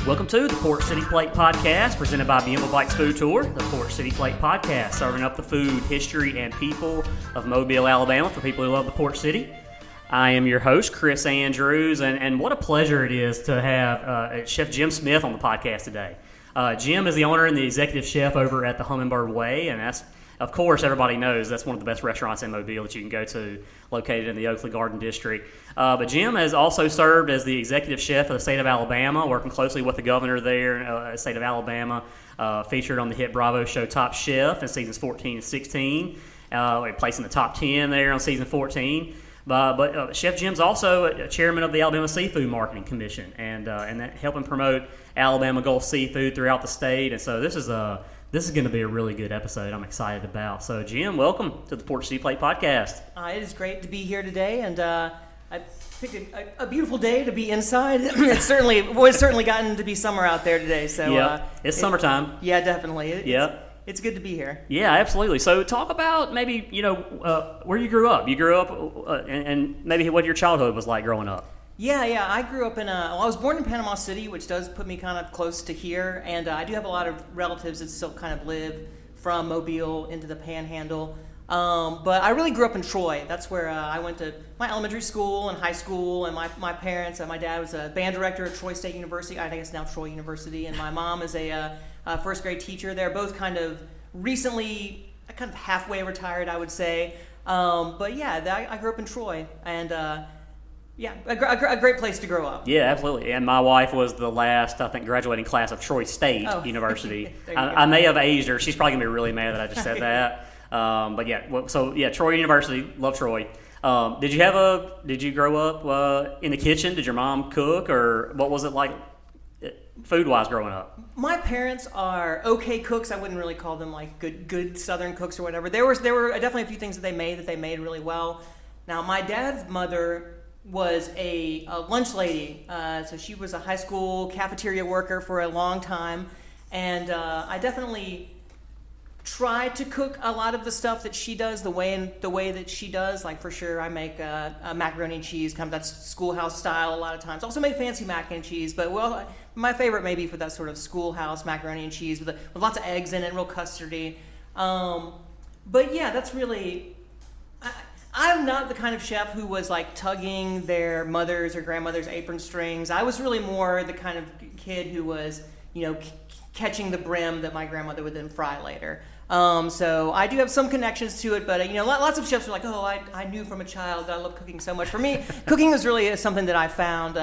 Welcome to the Port City Plate Podcast, presented by Bienville Bikes Food Tour. The Port City Plate Podcast, serving up the food, history, and people of Mobile, Alabama for people who love the Port City. I am your host, Chris Andrews, and what a pleasure it is to have Chef Jim Smith on the podcast today. Jim is the owner and the executive chef over at the Hummingbird Way, and that's, of course, everybody knows that's one of the best restaurants in Mobile that you can go to, located in the Oakley Garden District. But Jim has also served as the executive chef of the state of Alabama, working closely with the governor there, state of Alabama, featured on the hit Bravo show Top Chef in seasons 14 and 16, placing the top 10 there on season 14. But Chef Jim's also a chairman of the Alabama Seafood Marketing Commission, and that helping promote Alabama Gulf seafood throughout the state. And so this is going to be a really good episode I'm excited about. So, Jim, welcome to the Port City Plate Podcast. It is great to be here today, and I picked a beautiful day to be inside. It's certainly gotten to be summer out there today. So yeah, it's summertime. Yeah, definitely. It's good to be here. Yeah, absolutely. So talk about maybe, where you grew up. You grew up and maybe what your childhood was like growing up. Yeah. I grew up I was born in Panama City, which does put me kind of close to here. And I do have a lot of relatives that still kind of live from Mobile into the Panhandle. But I really grew up in Troy. That's where I went to my elementary school and high school. And my parents, my dad was a band director at Troy State University. I guess now Troy University. And my mom is a first grade teacher. They're both kind of recently, kind of halfway retired, I would say. But yeah, I grew up in Troy, and a great place to grow up. Yeah, absolutely. And my wife was the last, I think, graduating class of Troy State University. I may have aged her. She's probably gonna be really mad that I just said that. Troy University, love Troy. Did you grow up in the kitchen? Did your mom cook, or what was it like food-wise growing up? My parents are okay cooks. I wouldn't really call them like good Southern cooks or whatever. There were definitely a few things that they made really well. Now, my dad's mother was a lunch lady, so she was a high school cafeteria worker for a long time, and I definitely try to cook a lot of the stuff that she does the way that she does. Like, for sure, I make a macaroni and cheese, kind of that's schoolhouse style a lot of times. Also make fancy mac and cheese, but my favorite maybe for that sort of schoolhouse macaroni and cheese with lots of eggs in it, real custardy. But yeah, that's really. I'm not the kind of chef who was like tugging their mother's or grandmother's apron strings. I was really more the kind of kid who was, catching the brim that my grandmother would then fry later. So I do have some connections to it, but lots of chefs are like, I knew from a child that I love cooking so much. For me, cooking was really something that I found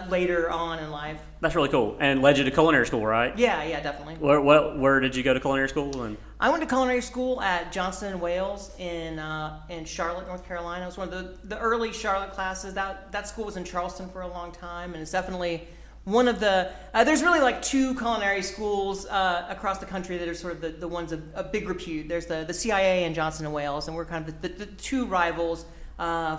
later on in life. That's really cool. And led you to culinary school, right? Yeah, definitely. Where did you go to culinary school? I went to culinary school at Johnson & Wales in Charlotte, North Carolina. It was one of the early Charlotte classes. That school was in Charleston for a long time, and it's definitely one of the there's really like two culinary schools across the country that are sort of the ones of big repute. There's the CIA and Johnson & Wales, and we're kind of the two rivals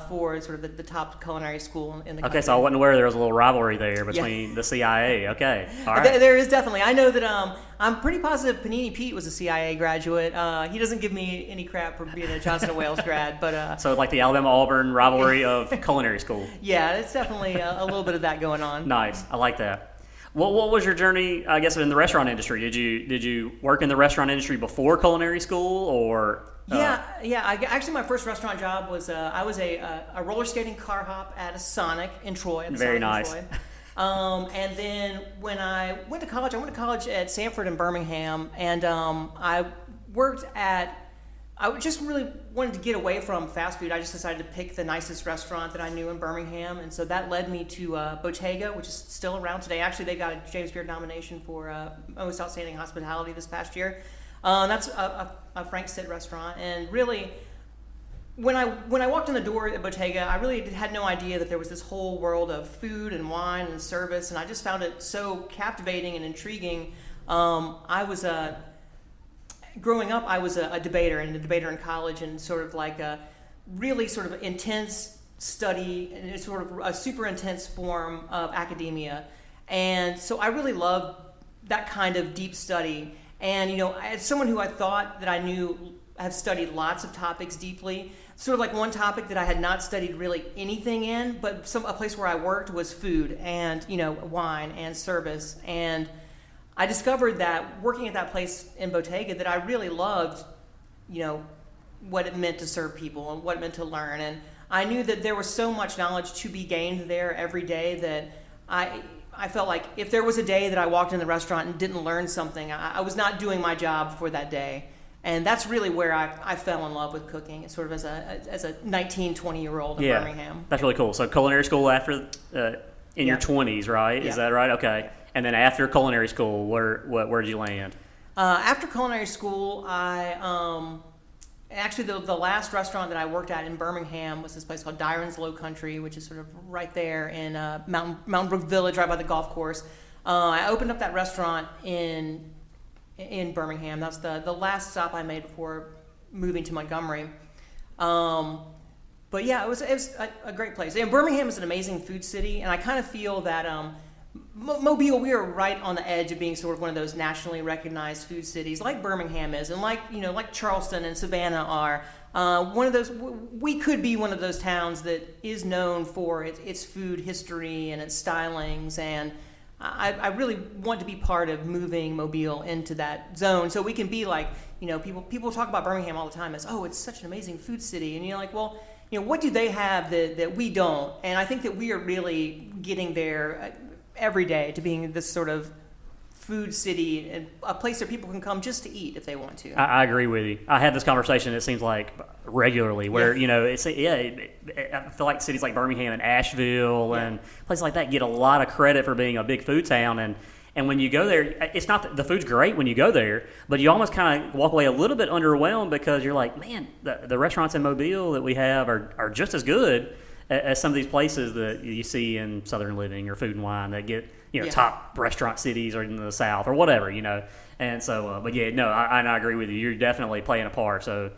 for sort of the top culinary school in the country. Okay, so I wasn't aware there was a little rivalry there between the CIA. Okay, all right. There is definitely. I know that I'm pretty positive Panini Pete was a CIA graduate. He doesn't give me any crap for being a Johnson & Wales grad, but so like the Alabama-Auburn rivalry of culinary school. Yeah, it's definitely a little bit of that going on. Nice, I like that. What was your journey, I guess, in the restaurant industry? Did you work in the restaurant industry before culinary school, or? Yeah. Actually, my first restaurant job was I was a roller skating car hop at a Sonic in Troy. Very nice. And then when I went to college at Sanford in Birmingham, and I just really wanted to get away from fast food. I just decided to pick the nicest restaurant that I knew in Birmingham, and so that led me to Bottega, which is still around today. Actually, they got a James Beard nomination for Most Outstanding Hospitality this past year. That's a Frank Stitt restaurant, and really, when I walked in the door at Bottega, I really had no idea that there was this whole world of food and wine and service, and I just found it so captivating and intriguing. Growing up, I was a debater in college, and sort of like a really sort of intense study, and it's sort of a super intense form of academia, and so I really loved that kind of deep study. And, you know, as someone who I thought that I knew have studied lots of topics deeply, sort of like one topic that I had not studied really anything in, but a place where I worked was food and, you know, wine and service. And I discovered that working at that place in Bottega that I really loved, you know, what it meant to serve people and what it meant to learn. And I knew that there was so much knowledge to be gained there every day that I felt like if there was a day that I walked in the restaurant and didn't learn something, I was not doing my job for that day. And that's really where I fell in love with cooking, sort of as a 19, 20-year-old in Birmingham. That's really cool. So culinary school after in your 20s, right? Yeah. Is that right? Okay. And then after culinary school, where'd you land? After culinary school, I actually the last restaurant that I worked at in Birmingham was this place called Dyron's Low Country, which is sort of right there in Mountain Brook Village, right by the golf course. I opened up that restaurant in Birmingham. That's the last stop I made before moving to Montgomery. But yeah, it was a great place. And Birmingham is an amazing food city, and I kind of feel that Mobile, we are right on the edge of being sort of one of those nationally recognized food cities, like Birmingham is, and like Charleston and Savannah are. One of those, we could be one of those towns that is known for its food history and its stylings, and I really want to be part of moving Mobile into that zone, so we can be like, you know, people talk about Birmingham all the time as, oh, it's such an amazing food city, and you're like, well, you know, what do they have that we don't? And I think that we are really getting there every day to being this sort of food city and a place where people can come just to eat if they want to. I agree with you. I have this conversation, it seems like, regularly where, you know, I feel like cities like Birmingham and Asheville and places like that get a lot of credit for being a big food town. And when you go there, it's not that the food's great when you go there, but you almost kind of walk away a little bit underwhelmed because you're like, man, the restaurants in Mobile that we have are just as good as some of these places that you see in Southern Living or Food and Wine that get, you know, top restaurant cities or in the South or whatever, you know. And so, but yeah, no, I agree with you. You're definitely playing a part. So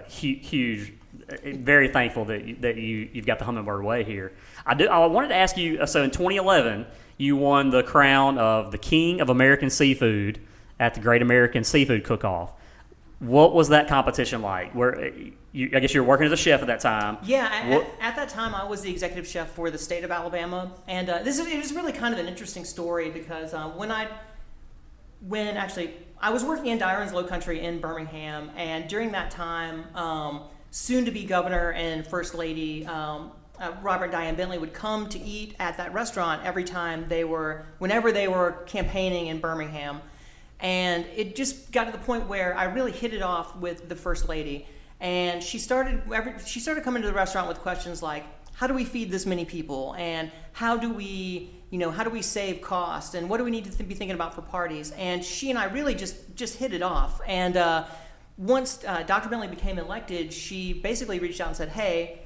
huge, very thankful that you've got the Hummingbird Way here. I wanted to ask you, so in 2011, you won the crown of the King of American Seafood at the Great American Seafood Cook-Off. What was that competition like? I guess you were working as a chef at that time. Yeah, at that time I was the executive chef for the state of Alabama, and it is really kind of an interesting story because when I was working in Dyron's Low Country in Birmingham, and during that time, soon-to-be governor and first lady Robert and Diane Bentley would come to eat at that restaurant whenever they were campaigning in Birmingham. And it just got to the point where I really hit it off with the First Lady. And she started coming to the restaurant with questions like, how do we feed this many people? And how do we save cost? And what do we need to be thinking about for parties? And she and I really just hit it off. And once Dr. Bentley became elected, she basically reached out and said, hey,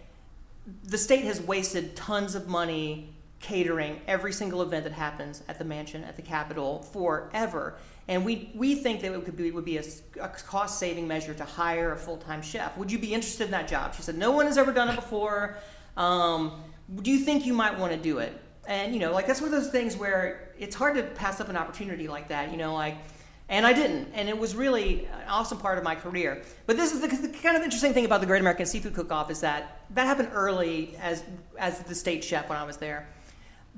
the state has wasted tons of money catering every single event that happens at the mansion, at the Capitol, forever. And we think that it would be a cost-saving measure to hire a full-time chef. Would you be interested in that job? She said, no one has ever done it before. Do you think you might want to do it? And, you know, like, that's one of those things where it's hard to pass up an opportunity like that, you know, like, and I didn't. And it was really an awesome part of my career. But this is the kind of interesting thing about the Great American Seafood Cook-Off is that happened early as the state chef when I was there.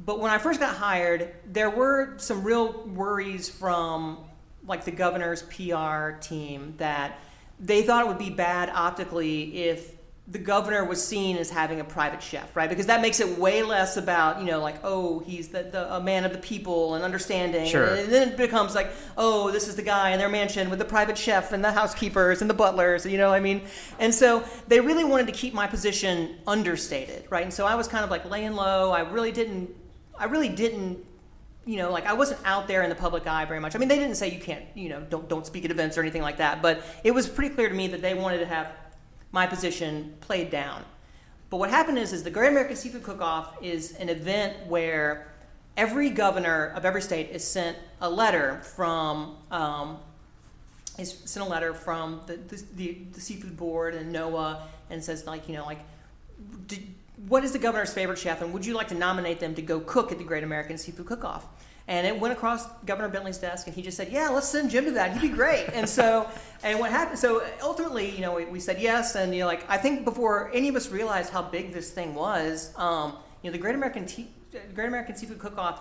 But when I first got hired, there were some real worries from like the governor's PR team that they thought it would be bad optically if the governor was seen as having a private chef, right? Because that makes it way less about, you know, like, oh, he's a man of the people and understanding. Sure. And then it becomes like, oh, this is the guy in their mansion with the private chef and the housekeepers and the butlers, you know what I mean? And so they really wanted to keep my position understated, right? And so I was kind of like laying low. I really didn't, you know, like I wasn't out there in the public eye very much. I mean, they didn't say you can't, you know, don't speak at events or anything like that. But it was pretty clear to me that they wanted to have my position played down. But what happened is the Great American Seafood Cook-Off is an event where every governor of every state is sent a letter from the seafood board and NOAA and says, like, you know, like, what is the governor's favorite chef and would you like to nominate them to go cook at the Great American Seafood Cook-Off? And it went across Governor Bentley's desk, and he just said, "Yeah, let's send Jim to that. He'd be great." And so, and what happened? So ultimately, we said yes, and I think before any of us realized how big this thing was, the Great American Seafood Cook-Off,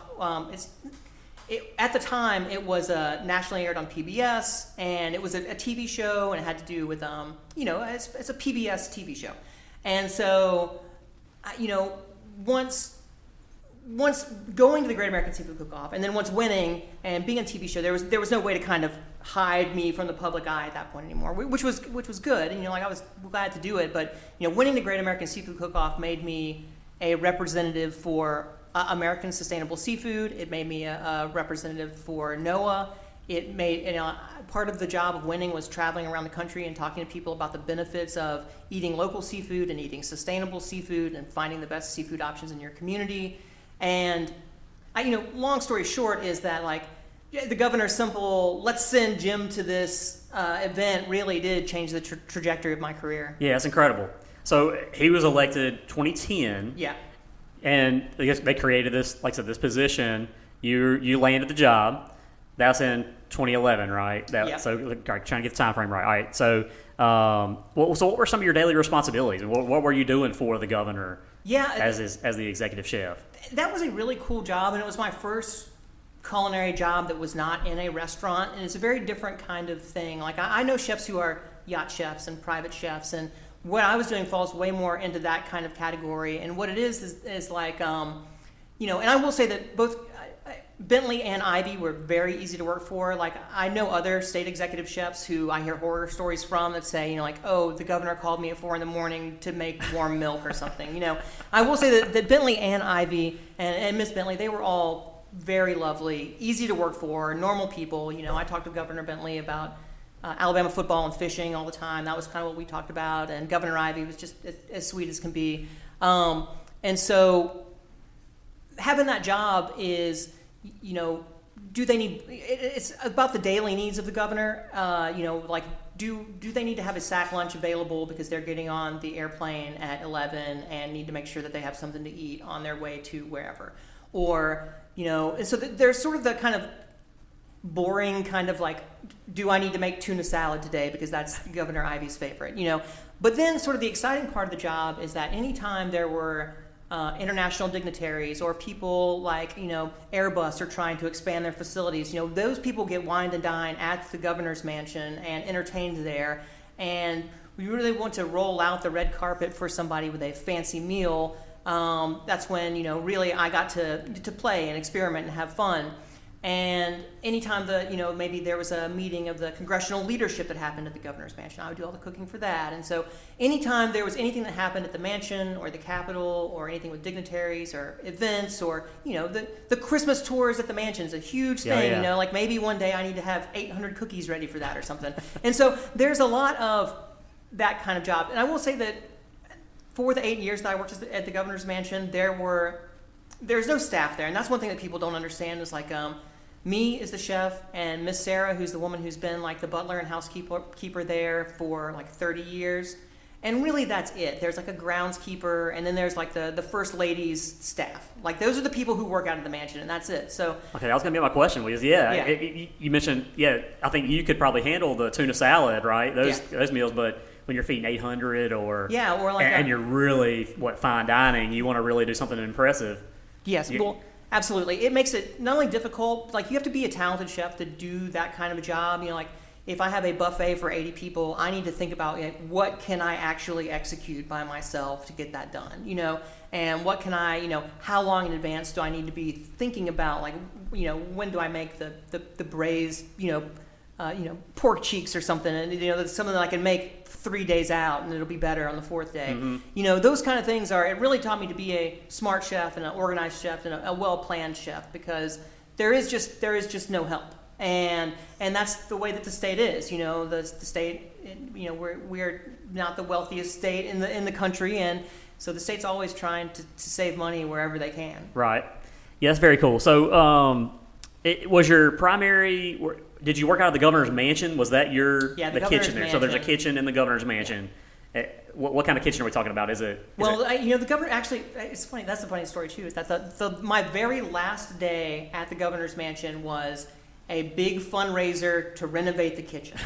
at the time it was nationally aired on PBS, and it was a TV show, and it had to do with it's a PBS TV show, and so once going to the Great American Seafood Cook-Off, and then once winning and being a TV show, there was no way to kind of hide me from the public eye at that point anymore, which was good. And I was glad to do it, but winning the Great American Seafood Cook-Off made me a representative for American sustainable seafood. It made me a representative for NOAA. It made part of the job of winning was traveling around the country and talking to people about the benefits of eating local seafood and eating sustainable seafood and finding the best seafood options in your community. And long story short is that the governor's simple "let's send Jim to this event" really did change the trajectory of my career. Yeah, it's incredible. So he was elected 2010. Yeah. And I guess they created this, like I said, this position. You landed the job. That's in 2011, right? Yeah. So trying to get the time frame right. All right. So, what were some of your daily responsibilities? What were you doing for the governor? Yeah. As the executive chef. That was a really cool job, and it was my first culinary job that was not in a restaurant, and it's a very different kind of thing. I know chefs who are yacht chefs and private chefs, and what I was doing falls way more into that kind of category. And what it is and I will say that both Bentley and Ivy were very easy to work for. I know other state executive chefs who I hear horror stories from that say, "Oh, the governor called me at 4 a.m. to make warm milk or something." I will say that Bentley and Ivy and Miss Bentley, they were all very lovely, easy to work for, normal people. I talked to Governor Bentley about Alabama football and fishing all the time. That was kind of what we talked about. And Governor Ivy was just as sweet as can be. And so having that job is, do they need? It's about the daily needs of the governor. Do they need to have a sack lunch available because they're getting on the airplane at 11 and need to make sure that they have something to eat on their way to wherever, or and so there's sort of the kind of boring kind of do I need to make tuna salad today because that's Governor Ivy's favorite, But then sort of the exciting part of the job is that anytime there were international dignitaries or people Airbus are trying to expand their facilities, those people get wined and dined at the governor's mansion and entertained there. And we really want to roll out the red carpet for somebody with a fancy meal. That's when, really I got to play and experiment and have fun. And anytime maybe there was a meeting of the congressional leadership that happened at the governor's mansion, I would do all the cooking for that. And so anytime there was anything that happened at the mansion or the Capitol or anything with dignitaries or events or, the Christmas tours at the mansion is a huge thing, Yeah. Maybe one day I need to have 800 cookies ready for that or something. And so there's a lot of that kind of job. And I will say that for the 8 years that I worked at the governor's mansion, there's no staff there. And that's one thing that people don't understand is me as the chef and Miss Sarah, who's the woman who's been the butler and housekeeper there for 30 years. And really that's it. There's a groundskeeper, and then there's the first lady's staff. Those are the people who work out of the mansion, and that's it. So okay, that was going to be my question. Was you mentioned, I think you could probably handle the tuna salad, right? Those meals, but when you're feeding 800 and you're really fine dining, you want to really do something impressive. Yes, well, absolutely. It makes it not only difficult, you have to be a talented chef to do that kind of a job. If I have a buffet for 80 people, I need to think about what can I actually execute by myself to get that done, and what can I, how long in advance do I need to be thinking about, when do I make the braised, pork cheeks or something, and that's something that I can make 3 days out and it'll be better on the 4th day. Mm-hmm. Those kind of things it really taught me to be a smart chef and an organized chef and a well-planned chef, because there is just no help. And that's the way that the state is. The state, we're not the wealthiest state in the country, and so the state's always trying to save money wherever they can. Right. Yeah, that's very cool. So, it was your primary. Did you work out of the governor's mansion? Was that the kitchen there? mansion. So there's a kitchen in the governor's mansion, What kind of kitchen are we talking about? The governor actually. It's funny. That's the funny story too. Is that my very last day at the governor's mansion was a big fundraiser to renovate the kitchen,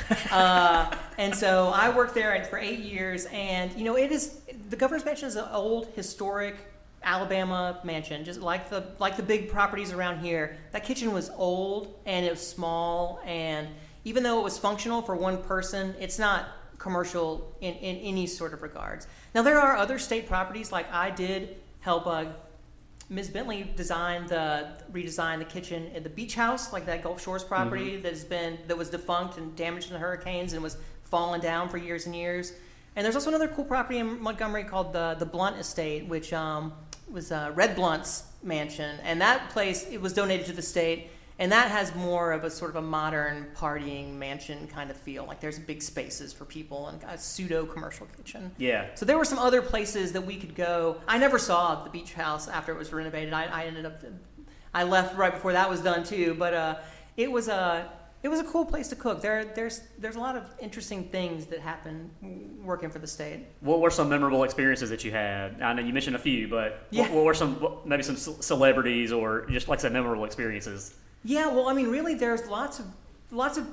and so I worked there for 8 years. And the governor's mansion is an old historic Alabama mansion, just like the big properties around here. That kitchen was old and it was small, and even though it was functional for one person, it's not commercial in any sort of regards. Now there are other state properties, like I did help Ms. Bentley redesign the kitchen at the beach house, like that Gulf Shores property that was defunct and damaged in the hurricanes and was falling down for years and years. And there's also another cool property in Montgomery called the Blunt Estate, which was Red Blunt's mansion, and that place, it was donated to the state. And that has more of a sort of a modern partying mansion kind of feel. Like there's big spaces for people and a pseudo-commercial kitchen. Yeah. So there were some other places that we could go. I never saw the beach house after it was renovated. I left right before that was done too. But it was a cool place to cook. There's a lot of interesting things that happen working for the state. What were some memorable experiences that you had? I know you mentioned a few, but yeah. What were maybe some celebrities or just like I said, memorable experiences? Yeah, well, I mean, really, there's lots of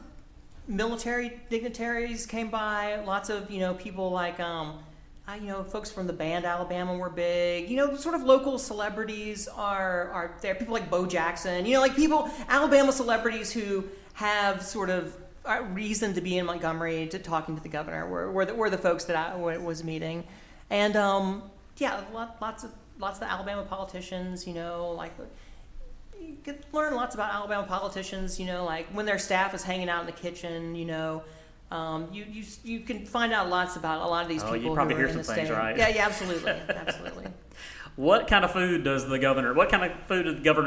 military dignitaries came by. Lots of people like folks from the band Alabama were big. Sort of local celebrities are there. People like Bo Jackson. Alabama celebrities who have sort of reason to be in Montgomery to talking to the governor were the folks that I was meeting, and lots of the Alabama politicians. You could learn lots about Alabama politicians, like when their staff is hanging out in the kitchen, you can find out lots about a lot of these people you probably who are hear in the some things, state. right? Yeah, absolutely. Absolutely. What kind of food does Governor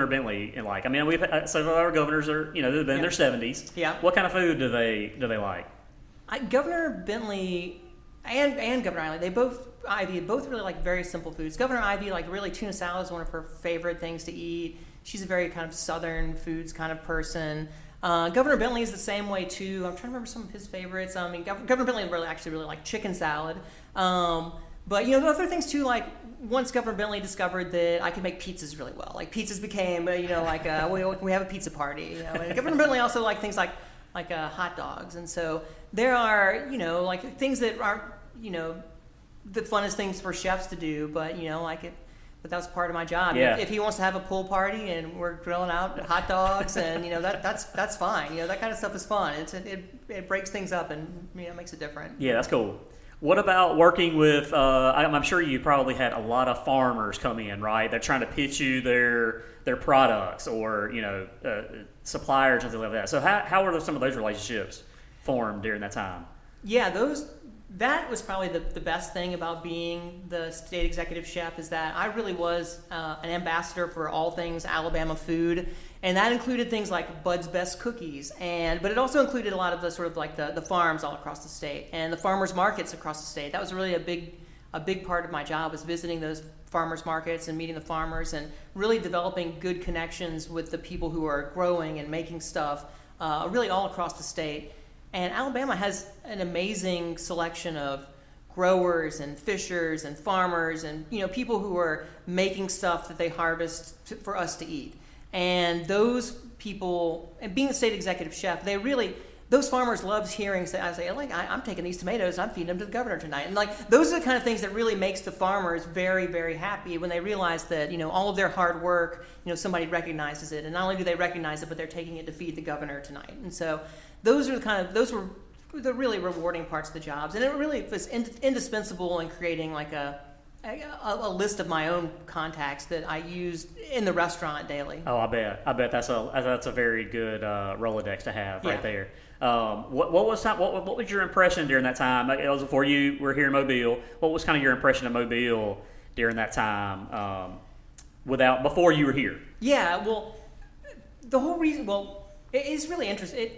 Bentley like? I mean, we've had some of our governors are, they've been in their 70s. Yeah. What kind of food do they like? Governor Bentley and Governor Ivey both really like very simple foods. Governor Ivey, really tuna salad is one of her favorite things to eat. She's a very kind of Southern foods kind of person. Governor Bentley is the same way too. I'm trying to remember some of his favorites. I mean, Governor Bentley really liked chicken salad. But other things too, like once Governor Bentley discovered that I could make pizzas really well. Like pizzas became, we have a pizza party. And Governor Bentley also liked things like hot dogs. And so there are, things that aren't, the funnest things for chefs to do, but But that was part of my job. Yeah. If he wants to have a pool party and we're grilling out hot dogs, and that's fine. That kind of stuff is fun. It breaks things up and makes it different. Yeah, that's cool. What about working with? I'm sure you probably had a lot of farmers come in, right? They're trying to pitch you their products or suppliers and things like that. So how were some of those relationships formed during that time? Yeah, that was probably the best thing about being the state executive chef, is that I really was an ambassador for all things Alabama food, and that included things like Bud's Best Cookies, but it also included a lot of the sort of like the farms all across the state and the farmers markets across the state. That was really a big part of my job, was visiting those farmers markets and meeting the farmers and really developing good connections with the people who are growing and making stuff really all across the state. And Alabama has an amazing selection of growers and fishers and farmers and people who are making stuff that they harvest for us to eat. And those people, and being a state executive chef, those farmers love hearing I say, I'm taking these tomatoes and I'm feeding them to the governor tonight. And those are the kind of things that really makes the farmers very, very happy when they realize that all of their hard work, somebody recognizes it, and not only do they recognize it, but they're taking it to feed the governor tonight. And so those were the really rewarding parts of the jobs, and it really was indispensable in creating a list of my own contacts that I used in the restaurant daily. Oh, I bet that's a very good Rolodex to have right there. What was your impression during that time? It was before you were here in Mobile. What was kind of your impression of Mobile during that time? Before you were here? Yeah, well, the whole reason. Well, it's really interesting.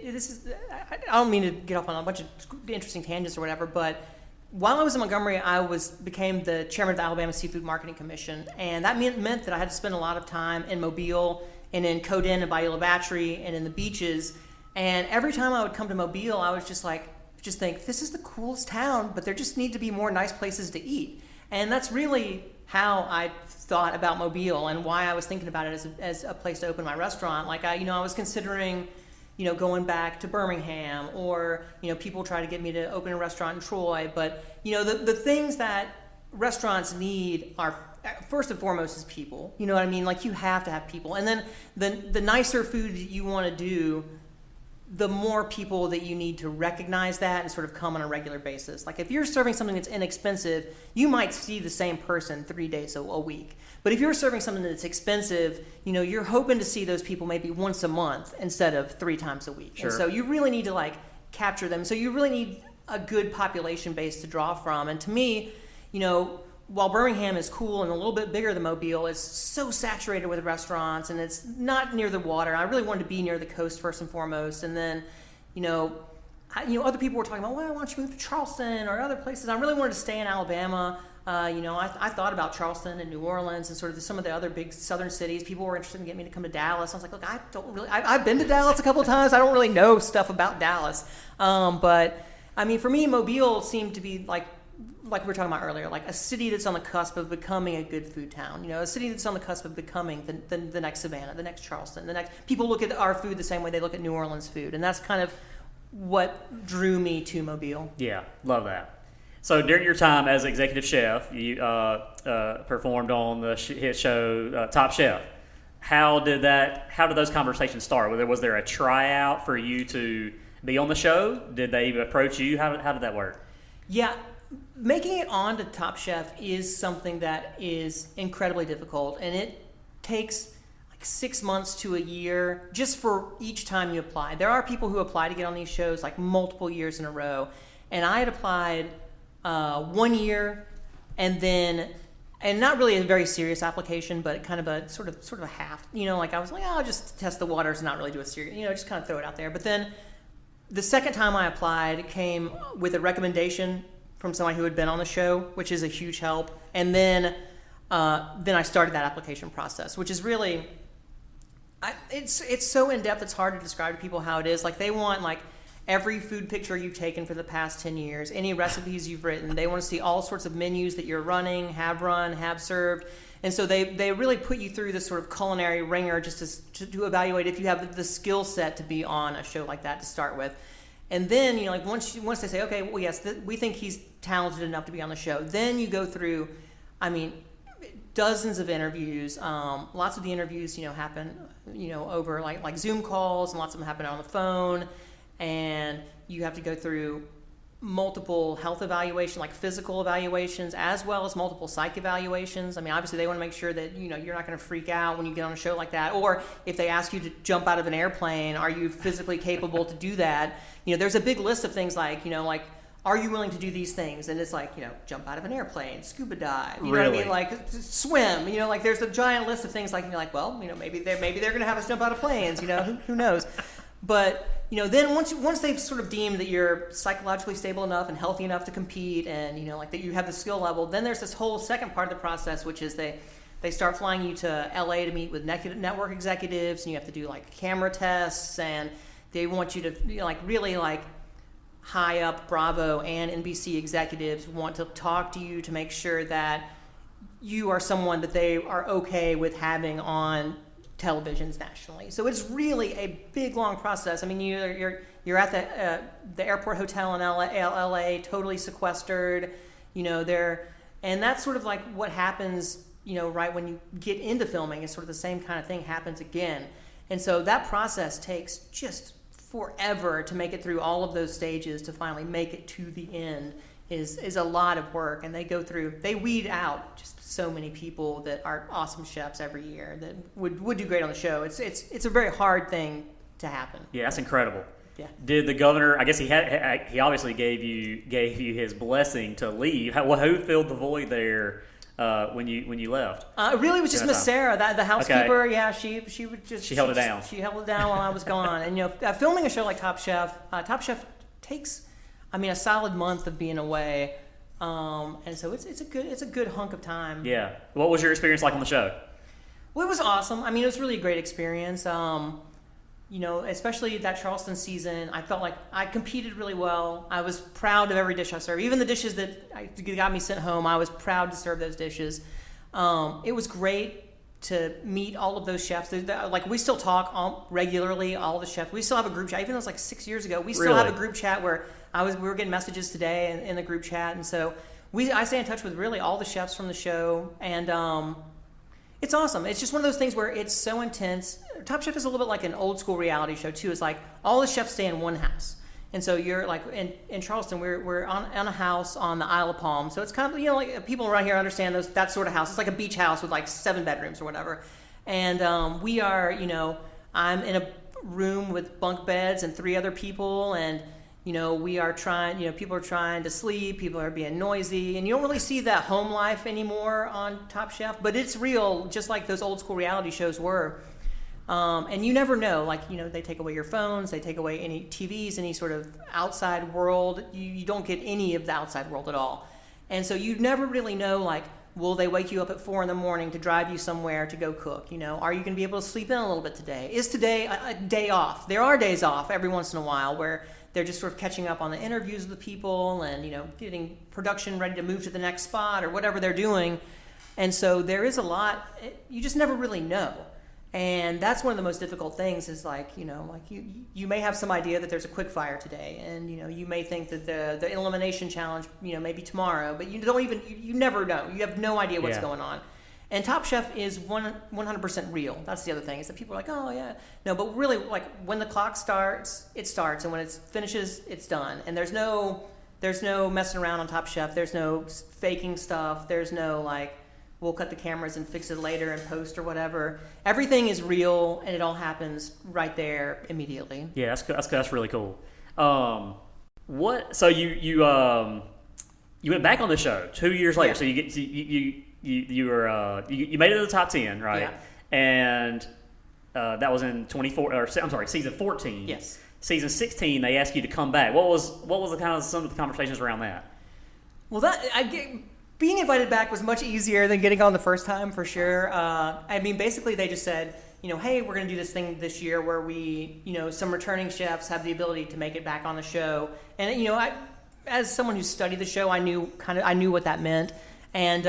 I don't mean to get off on a bunch of interesting tangents or whatever, but while I was in Montgomery, I became the chairman of the Alabama Seafood Marketing Commission, and that meant that I had to spend a lot of time in Mobile and in Coden and Bayou La Batre and in the beaches. And every time I would come to Mobile, I was just just think, this is the coolest town, but there just need to be more nice places to eat. And that's really how I thought about Mobile and why I was thinking about it as a place to open my restaurant. Like I was considering, going back to Birmingham, or, people try to get me to open a restaurant in Troy. But, the things that restaurants need are, first and foremost, is people. You know what I mean? Like, you have to have people. And then the nicer food that you want to do, the more people that you need to recognize that and sort of come on a regular basis. Like if you're serving something that's inexpensive, you might see the same person 3 days a week. But if you're serving something that's expensive, you're hoping to see those people maybe once a month instead of 3 times a week. Sure. And so you really need to capture them. So you really need a good population base to draw from. And to me, while Birmingham is cool and a little bit bigger than Mobile, it's so saturated with restaurants and it's not near the water. I really wanted to be near the coast first and foremost. And then, other people were talking about, well, why don't you move to Charleston or other places? I really wanted to stay in Alabama. I thought about Charleston and New Orleans and sort of some of the other big southern cities. People were interested in getting me to come to Dallas. I was like, look, I've been to Dallas a couple of times. I don't really know stuff about Dallas. But I mean, for me, Mobile seemed to be like we were talking about earlier, like a city that's on the cusp of becoming a good food town. A city that's on the cusp of becoming the next Savannah, the next Charleston, people look at our food the same way they look at New Orleans food. And that's kind of what drew me to Mobile. Yeah, love that. So during your time as executive chef, you performed on the hit show Top Chef. How did those conversations start? Was there a tryout for you to be on the show? Did they approach you? How did that work? Yeah. Making it on to Top Chef is something that is incredibly difficult, and it takes 6 months to a year just for each time you apply. There are people who apply to get on these shows multiple years in a row, and I had applied 1 year, and not really a very serious application, but kind of a sort of a half. I was like, I'll just test the waters, and not really do a serious, just kind of throw it out there. But then the second time I applied, it came with a recommendation from someone who had been on the show, which is a huge help. And then I started that application process, which is really, it's so in-depth, it's hard to describe to people how it is. They want every food picture you've taken for the past 10 years, any recipes you've written. They want to see all sorts of menus that you're running, have served. And so they really put you through this sort of culinary ringer just to evaluate if you have the skill set to be on a show like that to start with. And then, once they say, okay, well, yes, we think he's talented enough to be on the show, then you go through, dozens of interviews. Lots of the interviews, happen, over like Zoom calls, and lots of them happen on the phone. And you have to go through multiple health evaluations, like physical evaluations, as well as multiple psych evaluations. Obviously they want to make sure that, you're not going to freak out when you get on a show like that. Or if they ask you to jump out of an airplane, are you physically capable to do that? There's a big list of things like, are you willing to do these things? And it's jump out of an airplane, scuba dive, you know what I mean? Swim, there's a giant list of things well, maybe they're going to have us jump out of planes, who knows? But, then once they've sort of deemed that you're psychologically stable enough and healthy enough to compete and, that you have the skill level, then there's this whole second part of the process, which is they start flying you to LA to meet with network executives, and you have to do camera tests, and they want you to really high up Bravo and NBC executives want to talk to you to make sure that you are someone that they are okay with having on televisions nationally. So it's really a big, long process. You're at the airport hotel in LA, totally sequestered, and that's sort of what happens, right when you get into filming. Is sort of the same kind of thing happens again. And so that process takes just forever to make it through all of those stages to finally make it to the end is a lot of work. And they weed out just so many people that are awesome chefs every year that would do great on the show. It's a very hard thing to happen. Yeah, that's incredible. Yeah. Did the governor? I guess he obviously gave you his blessing to leave. Who filled the void there when you left? It really was just Miss Sarah, the housekeeper. Okay. Yeah, she would just held it down. She held it down while I was gone. And filming a show like Top Chef takes a solid month of being away. And so it's a good hunk of time. Yeah. What was your experience like on the show? Well, it was awesome. It was really a great experience. especially that Charleston season, I felt like I competed really well. I was proud of every dish I served. Even the dishes that got me sent home, I was proud to serve those dishes. It was great to meet all of those chefs. Like, we still talk regularly, all the chefs. We still have a group chat. Even though it was like 6 years ago, we still have a group chat where we were getting messages today in the group chat. And so I stay in touch with really all the chefs from the show. And it's awesome. It's just one of those things where it's so intense. Top Chef is a little bit like an old school reality show too. It's like all the chefs stay in one house. And so you're like in Charleston, we're on a house on the Isle of Palm. So it's kind of, like people around here understand that sort of house. It's like a beach house with like 7 bedrooms or whatever. And we are, I'm in a room with bunk beds and 3 other people. And, we are trying, people are trying to sleep. People are being noisy. And you don't really see that home life anymore on Top Chef. But it's real, just like those old school reality shows were. And you never know, they take away your phones, they take away any TVs, any sort of outside world. You don't get any of the outside world at all. And so you never really know, will they wake you up at 4 a.m. to drive you somewhere to go cook? Are you going to be able to sleep in a little bit today? Is today a day off? There are days off every once in a while where they're just sort of catching up on the interviews with the people and, getting production ready to move to the next spot or whatever they're doing. And so there is a lot, you just never really know. And that's one of the most difficult things is you may have some idea that there's a quick fire today, and you may think that the elimination challenge maybe tomorrow, but you never know. You have no idea what's going on. And Top Chef is 100% real. That's the other thing, is that people are like, oh yeah, no, but really when the clock starts, it starts, and when it finishes, it's done. And there's no messing around on Top Chef. There's no faking stuff. There's no we'll cut the cameras and fix it later in post or whatever. Everything is real, and it all happens right there immediately. Yeah, that's really cool. So you went back on the show 2 years later. Yeah. So you made it to the top 10, right? Yeah. And that was in season 14. Yes. Season 16, they asked you to come back. What was some of the conversations around that? Well, being invited back was much easier than getting on the first time, for sure. Basically they just said, hey, we're going to do this thing this year where we, some returning chefs have the ability to make it back on the show. And, as someone who studied the show, I knew what that meant. And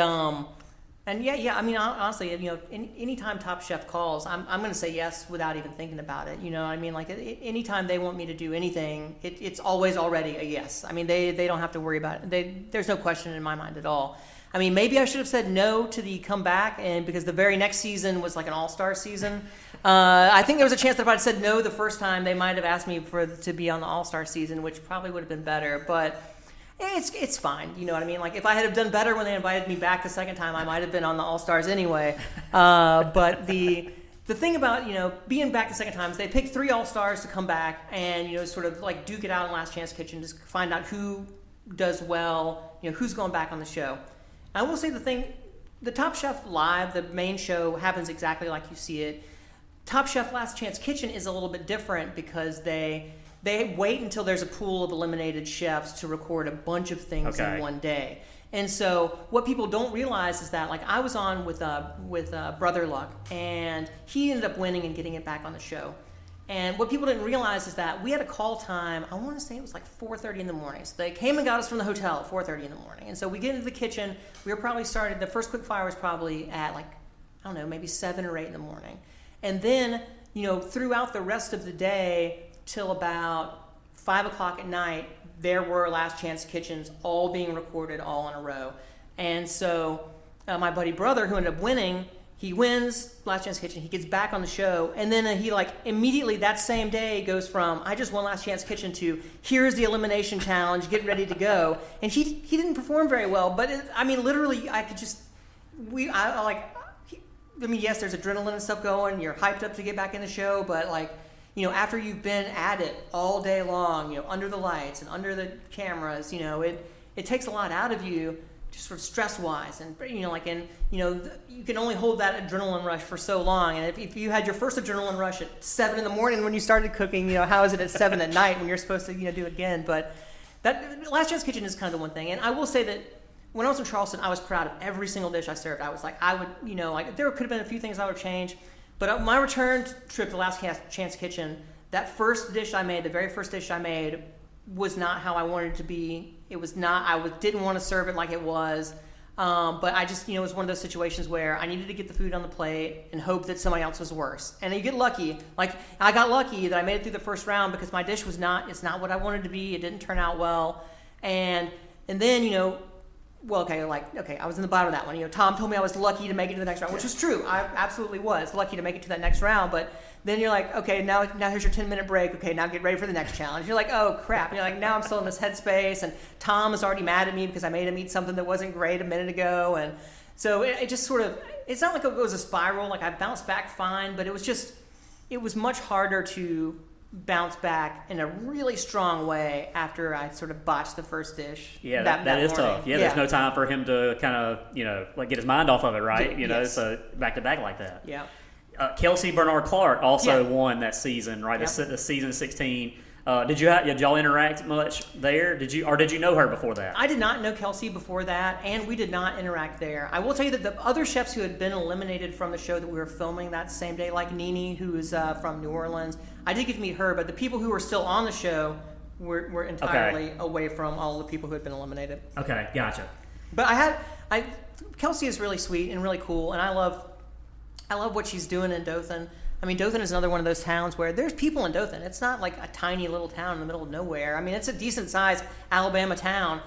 honestly, anytime Top Chef calls, I'm going to say yes without even thinking about it. Anytime they want me to do anything, it's always already a yes. They don't have to worry about it. There's no question in my mind at all. Maybe I should have said no to the comeback, and because the very next season was like an all-star season. I think there was a chance that if I'd said no the first time, they might have asked me to be on the all-star season, which probably would have been better, but it's fine, you know what I mean? If I had have done better when they invited me back the second time, I might have been on the All-Stars anyway. But the thing about, being back the second time is they picked 3 All-Stars to come back and, sort of duke it out in Last Chance Kitchen, just find out who does well, who's going back on the show. I will say the Top Chef Live, the main show, happens exactly like you see it. Top Chef Last Chance Kitchen is a little bit different because they wait until there's a pool of eliminated chefs to record a bunch of things in one day. And so what people don't realize is that, I was on with Brother Luck, and he ended up winning and getting it back on the show. And what people didn't realize is that we had a call time, I want to say it was 4:30 in the morning. So they came and got us from the hotel at 4:30 in the morning. And so we get into the kitchen. We were probably started, the first quick fire was probably at maybe 7 or 8 in the morning. And then, throughout the rest of the day, till about 5 o'clock at night, there were Last Chance Kitchens all being recorded all in a row. And so my buddy Brother, who ended up winning, he wins Last Chance Kitchen, he gets back on the show, and then he immediately that same day goes from, I just won Last Chance Kitchen, to here's the elimination challenge, get ready to go. And he didn't perform very well, but literally I could just, yes, there's adrenaline and stuff going, you're hyped up to get back in the show, but after you've been at it all day long, under the lights and under the cameras, it takes a lot out of you, just sort of stress-wise, and you can only hold that adrenaline rush for so long. And if you had your first adrenaline rush at 7 in the morning when you started cooking, how is it at 7 at night when you're supposed to do it again? But that Last Chance Kitchen is kind of the one thing. And I will say that when I was in Charleston, I was proud of every single dish I served. I was there could have been a few things I would change. But my return trip to Last Chance Kitchen, that first dish I made, the very first dish I made, was not how I wanted it to be. It was not. Didn't want to serve it like it was. But I just, it was one of those situations where I needed to get the food on the plate and hope that somebody else was worse. And you get lucky. Like, I got lucky that I made it through the first round because my dish it's not what I wanted to be. It didn't turn out well. And then, I was in the bottom of that one. Tom told me I was lucky to make it to the next round, which was true. I absolutely was lucky to make it to that next round. But then you're like, okay, now here's your 10-minute break. Okay, now get ready for the next challenge. You're like, oh, crap. You're like, now I'm still in this headspace, and Tom is already mad at me because I made him eat something that wasn't great a minute ago. And so it just sort of, it's not like it was a spiral. Like, I bounced back fine, but it was much harder to bounce back in a really strong way after I sort of botched the first dish. Yeah, that is morning. tough. Yeah, there's no time for him to kind of, get his mind off of it, right? Yes. So back to back like that. Yeah. Kelsey Bernard Clark also won that season, right? Yep. The season 16. Did y'all interact much there? Did you know her before that? I did not know Kelsey before that, and we did not interact there. I will tell you that the other chefs who had been eliminated from the show that we were filming that same day, like Nene, who is from New Orleans, I did get to meet her, but the people who were still on the show were entirely away from all the people who had been eliminated. Okay, gotcha. But Kelsey is really sweet and really cool, and I love what she's doing in Dothan. I mean, Dothan is another one of those towns where there's people in Dothan. It's not like a tiny little town in the middle of nowhere. I mean, it's a decent-sized Alabama town,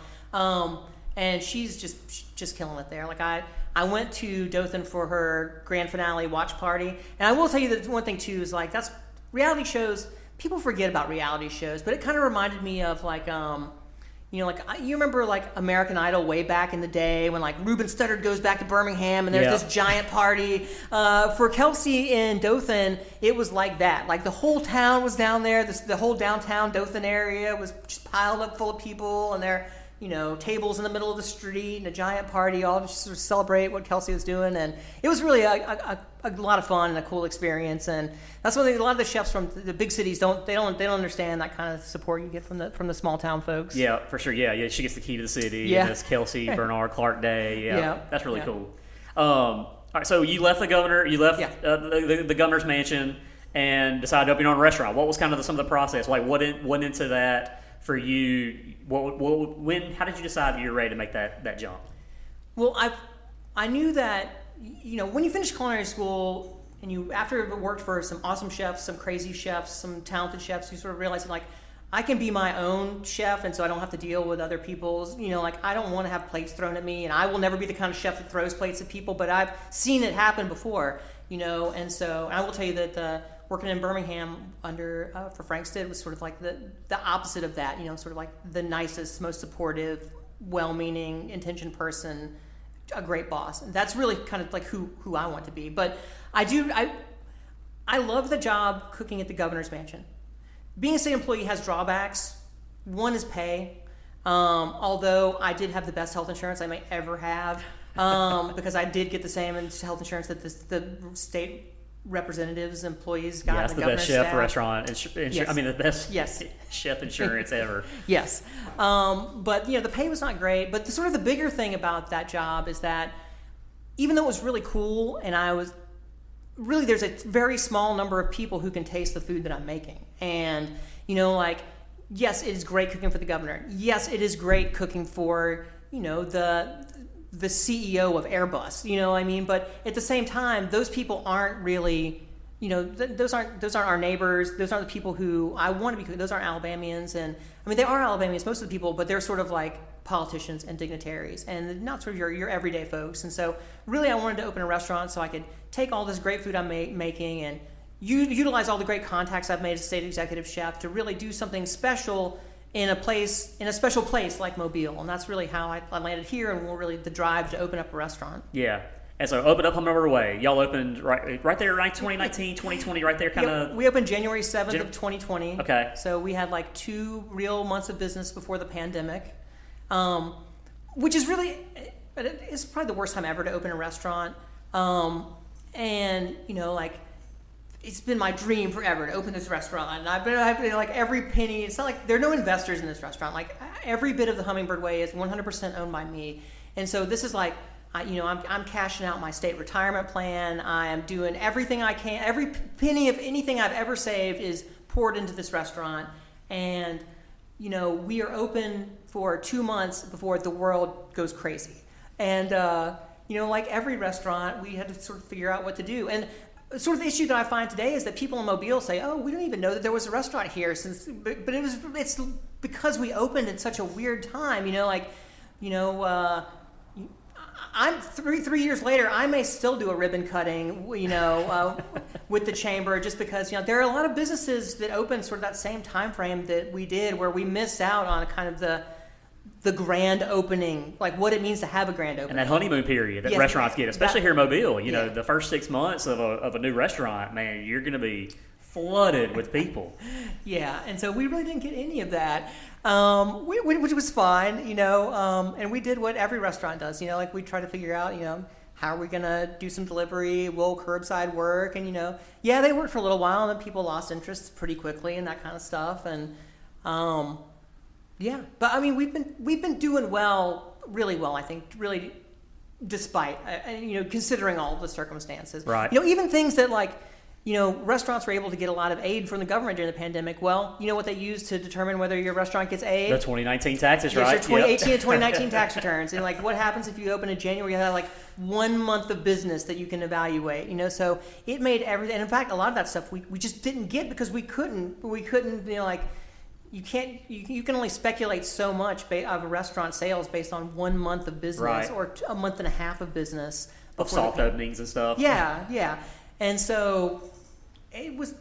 and she's just killing it there. Like, I went to Dothan for her grand finale watch party, and I will tell you that one thing too is like that's reality shows. People forget about reality shows, but it kind of reminded me of like. You remember like American Idol way back in the day when like Ruben Studdard goes back to Birmingham and there's this giant party. For Kelsey in Dothan, it was like that. Like the whole town was down there. The whole downtown Dothan area was just piled up full of people, and there, tables in the middle of the street and a giant party, all just sort of celebrate what Kelsey was doing. And it was really a lot of fun and a cool experience. And that's one thing a lot of the chefs from the big cities don't understand that kind of support you get from the small town folks. Yeah, for sure. Yeah. She gets the key to the city. Yeah. And it's Kelsey Bernard Clark Day. Yeah. That's really cool. All right. So you left the governor. You left the governor's mansion and decided to open your own restaurant. What was kind of some of the process? Like what went into that for you? How did you decide that you were ready to make that jump? Well, I knew that when you finish culinary school and you after worked for some awesome chefs, some crazy chefs, some talented chefs, you sort of realize that like I can be my own chef, and so I don't have to deal with other people's. Like I don't want to have plates thrown at me, and I will never be the kind of chef that throws plates at people. But I've seen it happen before, and so I will tell you that. Working in Birmingham for Frank Stitt was sort of like the opposite of that, sort of like the nicest, most supportive, well-meaning, intentioned person, a great boss. And that's really kind of like who I want to be. But I love the job cooking at the governor's mansion. Being a state employee has drawbacks. One is pay, although I did have the best health insurance I may ever have because I did get the same health insurance that the state representatives, employees got. That's the best chef restaurant. Yes. I mean, the best chef insurance ever. Yes. But, the pay was not great. But sort of the bigger thing about that job is that even though it was really cool and there's a very small number of people who can taste the food that I'm making. And, yes, it is great cooking for the governor. Yes, it is great cooking for, the CEO of Airbus, you know what I mean? But at the same time, those people aren't really, those aren't our neighbors. Those aren't the people who I want to be. Those aren't Alabamians, and I mean they are Alabamians, most of the people, but they're sort of like politicians and dignitaries, and not sort of your everyday folks. And so, really, I wanted to open a restaurant so I could take all this great food I'm making and utilize all the great contacts I've made as a state executive chef to really do something special in a special place like Mobile. And that's really how I landed here, and really the drive to open up a restaurant. Yeah. And so open up Hummingbird Way. Y'all opened right there, right 2019, 2020, right there kind of. We opened January 7th of 2020. Okay. So we had like 2 real months of business before the pandemic, which is really, it's probably the worst time ever to open a restaurant. And, it's been my dream forever to open this restaurant, and I've been like every penny. It's not like there are no investors in this restaurant. Like every bit of the Hummingbird Way is 100% owned by me, and so this is like I'm cashing out my state retirement plan. I am doing everything I can. Every penny of anything I've ever saved is poured into this restaurant. And, we are open for 2 months before the world goes crazy. And, like every restaurant, we had to sort of figure out what to do. And sort of the issue that I find today is that people in Mobile say, "Oh, we don't even know that there was a restaurant here," but it's because we opened at such a weird time. I'm 3 years later, I may still do a ribbon cutting, with the chamber, just because there are a lot of businesses that open sort of that same time frame that we did, where we missed out on kind of the grand opening, like what it means to have a grand opening. And that honeymoon period that restaurants get, especially here in Mobile. The first 6 months of a new restaurant, man, you're going to be flooded with people. Yeah, and so we really didn't get any of that, which was fine, and we did what every restaurant does, we try to figure out, how are we going to do some delivery, will curbside work, and, they worked for a little while, and then people lost interest pretty quickly and that kind of stuff, and, but I mean, we've been doing really well, I think, really, despite, considering all the circumstances. Right. Even things that restaurants were able to get a lot of aid from the government during the pandemic. Well, you know what they use to determine whether your restaurant gets aid? The 2019 taxes, right? Your 2018 and 2019 tax returns. And what happens if you open in January? You have 1 month of business that you can evaluate. So it made everything. And in fact, a lot of that stuff we just didn't get because we couldn't. You can't. You can only speculate so much of restaurant sales based on 1 month of business, right, or a month and a half of business of soft openings and stuff. Yeah. And so it was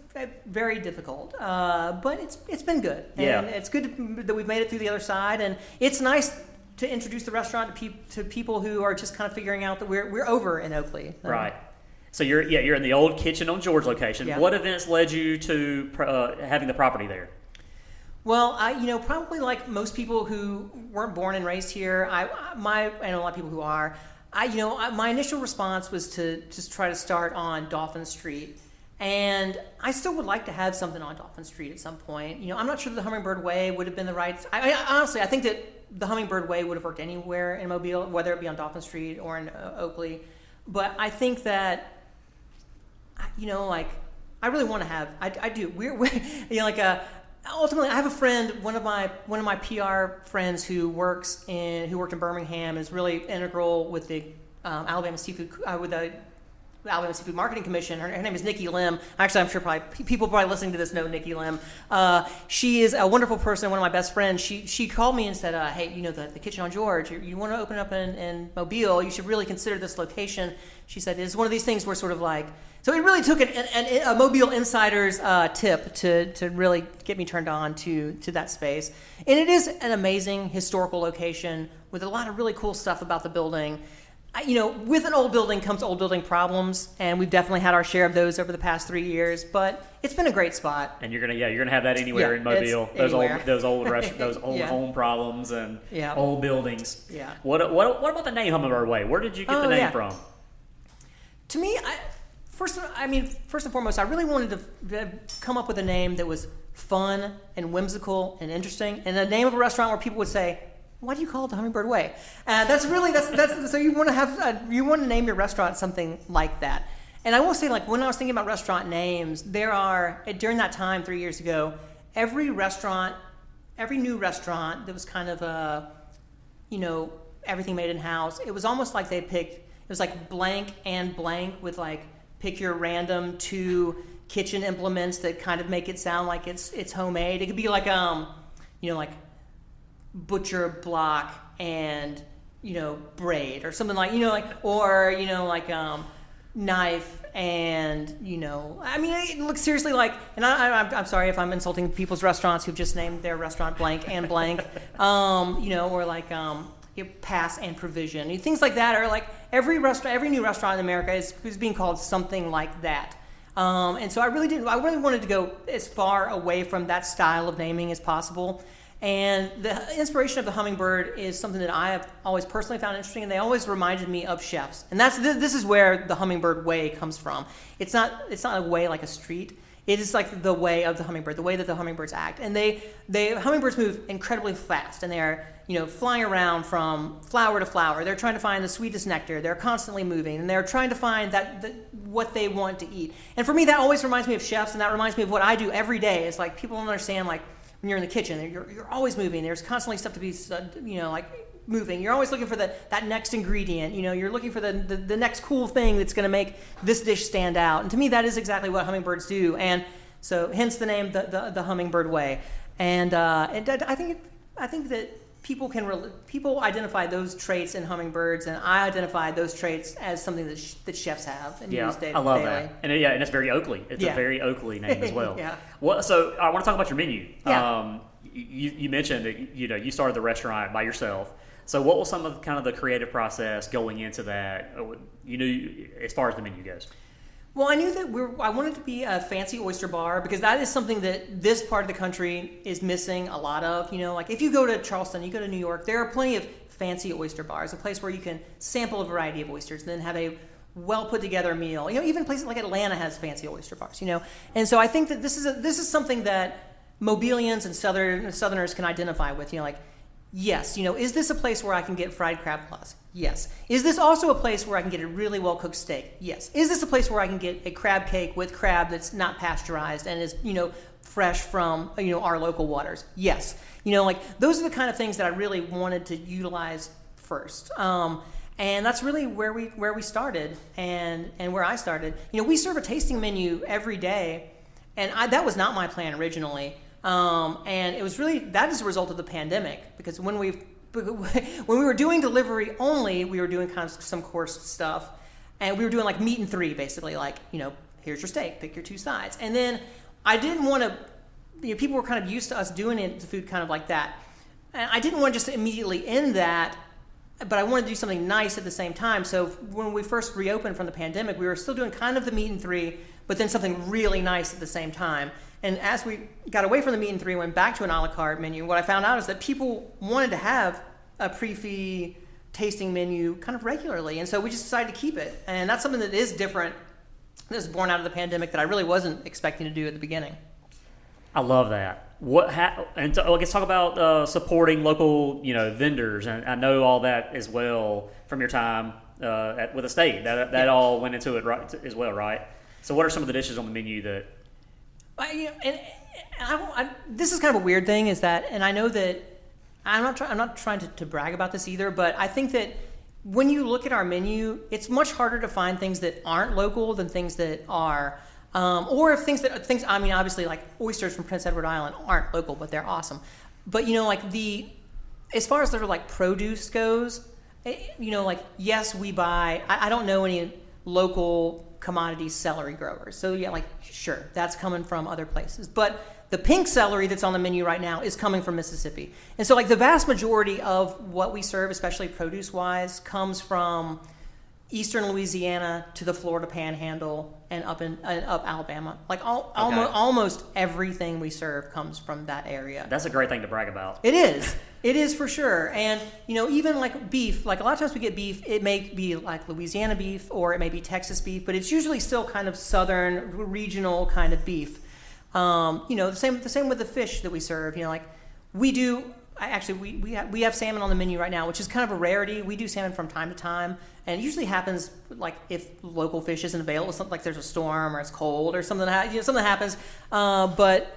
very difficult, but it's been good. And it's good that we've made it through the other side, and it's nice to introduce the restaurant to people who are just kind of figuring out that we're over in Oakley. Right. So you're in the old Kitchen on George location. Yeah. What events led you to having the property there? Well, probably like most people who weren't born and raised here, and a lot of people who are, my initial response was to just try to start on Dolphin Street. And I still would like to have something on Dolphin Street at some point. I'm not sure the Hummingbird Way would have been the right... Honestly, I think that the Hummingbird Way would have worked anywhere in Mobile, whether it be on Dolphin Street or in Oakley. But I think that, I really want to have... I do. Ultimately, I have a friend, one of my PR friends who worked in Birmingham, is really integral with the Alabama Seafood Marketing Commission. Her name is Nikki Lim. Actually, I'm sure people listening to this know Nikki Lim. She is a wonderful person, one of my best friends. She called me and said, "Hey, the Kitchen on George, you want to open up in Mobile? You should really consider this location." She said, "It's one of these things where sort of like." So it really took a Mobile insider's tip to really get me turned on to that space. And it is an amazing historical location with a lot of really cool stuff about the building. With an old building comes old building problems, and we've definitely had our share of those over the past 3 years. But it's been a great spot. And you're gonna have that anywhere in Mobile. Those old home problems and old buildings. Yeah. What about the name Hummingbird Way? Where did you get the name from? To me, first and foremost, I really wanted to come up with a name that was fun and whimsical and interesting, and a name of a restaurant where people would say, "Why do you call it the Hummingbird Way?" That's so you want to name your restaurant something like that. And I will say, when I was thinking about restaurant names, during that time 3 years ago, every new restaurant that was kind of everything made in house, it was almost like they picked, it was like blank and blank with pick your random 2 kitchen implements that kind of make it sound like it's homemade. It could be like butcher block and braid or something knife and it looks seriously like, and I'm sorry if I'm insulting people's restaurants who've just named their restaurant blank and blank, pass and provision, things like that, or every new restaurant in America is being called something like that. And so I really wanted to go as far away from that style of naming as possible. And the inspiration of the Hummingbird is something that I have always personally found interesting, and they always reminded me of chefs. And this is where the Hummingbird Way comes from. It's not a way like a street. It is like the way of the hummingbird, the way that the hummingbirds act. And hummingbirds move incredibly fast, and they're, flying around from flower to flower. They're trying to find the sweetest nectar. They're constantly moving, and they're trying to find what they want to eat. And for me, that always reminds me of chefs, and that reminds me of what I do every day. It's like people don't understand, like, when you're in the kitchen, you're always moving. There's constantly stuff to be, moving. You're always looking for that next ingredient. You're looking for the next cool thing that's going to make this dish stand out. And to me, that is exactly what hummingbirds do. And so, hence the name, the Hummingbird Way. And I think that people identify those traits in hummingbirds, and I identify those traits as something that chefs have and use daily. I love that. And it's very Oakley. It's a very Oakley name as well. Yeah. Well, so I want to talk about your menu. Yeah. You mentioned that you started the restaurant by yourself. So what was some of kind of the creative process going into that? As far as the menu goes. Well, I knew that I wanted to be a fancy oyster bar, because that is something that this part of the country is missing a lot of. Like if you go to Charleston, you go to New York, there are plenty of fancy oyster bars, a place where you can sample a variety of oysters and then have a well put together meal. Even places like Atlanta has fancy oyster bars. And so I think that this is something that Mobilians and Southerners can identify with. Yes, is this a place where I can get fried crab claws? Yes. Is this also a place where I can get a really well-cooked steak? Yes. Is this a place where I can get a crab cake with crab that's not pasteurized and is, fresh from, our local waters? Yes. Those are the kind of things that I really wanted to utilize first. And that's really where we started and where I started. We serve a tasting menu every day, and that was not my plan originally. And it was really, that is a result of the pandemic, because when we were doing delivery only, we were doing kind of some course stuff, and we were doing like meat and three, basically, like, here's your steak, pick your two sides. And then I didn't want to, people were kind of used to us doing the food kind of like that. And I didn't want to just immediately end that, but I wanted to do something nice at the same time. So when we first reopened from the pandemic, we were still doing kind of the meat and three, but then something really nice at the same time. And as we got away from the meat and three and went back to an a la carte menu, what I found out is that people wanted to have a pre-fee tasting menu kind of regularly. And so we just decided to keep it. And that's something that is different. This is born out of the pandemic that I really wasn't expecting to do at the beginning. I love that. Let's talk about supporting local, vendors. And I know all that as well from your time with the state. That all went into it right, as well, right? So what are some of the dishes on the menu that... this is kind of a weird thing, is that, and I know that I'm not trying to brag about this either, but I think that when you look at our menu, it's much harder to find things that aren't local than things that are, or if things. I mean, obviously, like oysters from Prince Edward Island aren't local, but they're awesome. But as far as their like produce goes, yes, we buy. I don't know any local commodity celery growers. So yeah, sure, that's coming from other places. But the pink celery that's on the menu right now is coming from Mississippi. And so the vast majority of what we serve, especially produce-wise, comes from eastern Louisiana to the Florida Panhandle and up Alabama. Almost everything we serve comes from that area. That's a great thing to brag about. It is. It is for sure. And, even like beef, like a lot of times we get beef, it may be like Louisiana beef or it may be Texas beef, but it's usually still kind of southern, regional kind of beef. The same with the fish that we serve. We have salmon on the menu right now, which is kind of a rarity. We do salmon from time to time, and it usually happens like if local fish isn't available, something like there's a storm or it's cold or something happens. But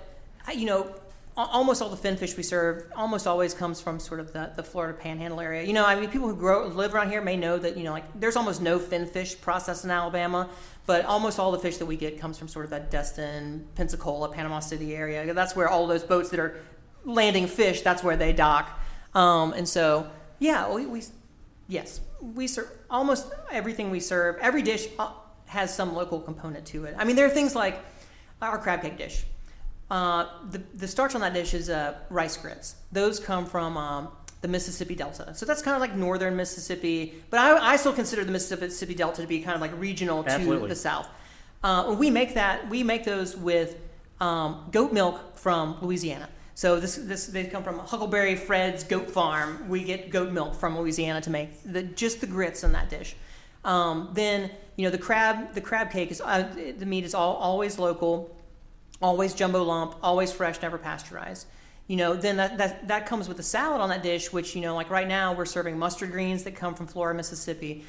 almost all the finfish we serve almost always comes from sort of the Florida Panhandle area. People who live around here may know that there's almost no finfish processed in Alabama, but almost all the fish that we get comes from sort of that Destin, Pensacola, Panama City area. That's where all those boats that are landing fish, that's where they dock. And so, yeah, we serve almost everything we serve. Every dish has some local component to it. I mean, there are things like our crab cake dish. The starch on that dish is rice grits. Those come from the Mississippi Delta. So that's kind of like northern Mississippi, but I still consider the Mississippi Delta to be kind of like regional to the south. We make those with goat milk from Louisiana. So they come from Huckleberry Fred's Goat Farm. We get goat milk from Louisiana to make just the grits in that dish. Then the crab cake is the meat is always local. always jumbo lump, always fresh, never pasteurized. Then that comes with a salad on that dish, which, like right now we're serving mustard greens that come from Florida, Mississippi.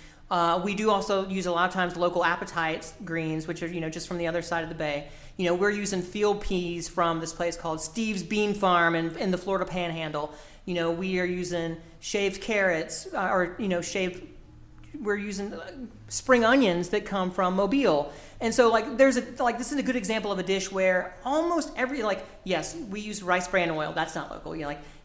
We do also use a lot of times local appetite greens, which are, just from the other side of the bay. We're using field peas from this place called Steve's Bean Farm in the Florida Panhandle. We are using shaved carrots we're using spring onions that come from Mobile. And so this is a good example of a dish where almost every, yes, we use rice bran oil. That's not local.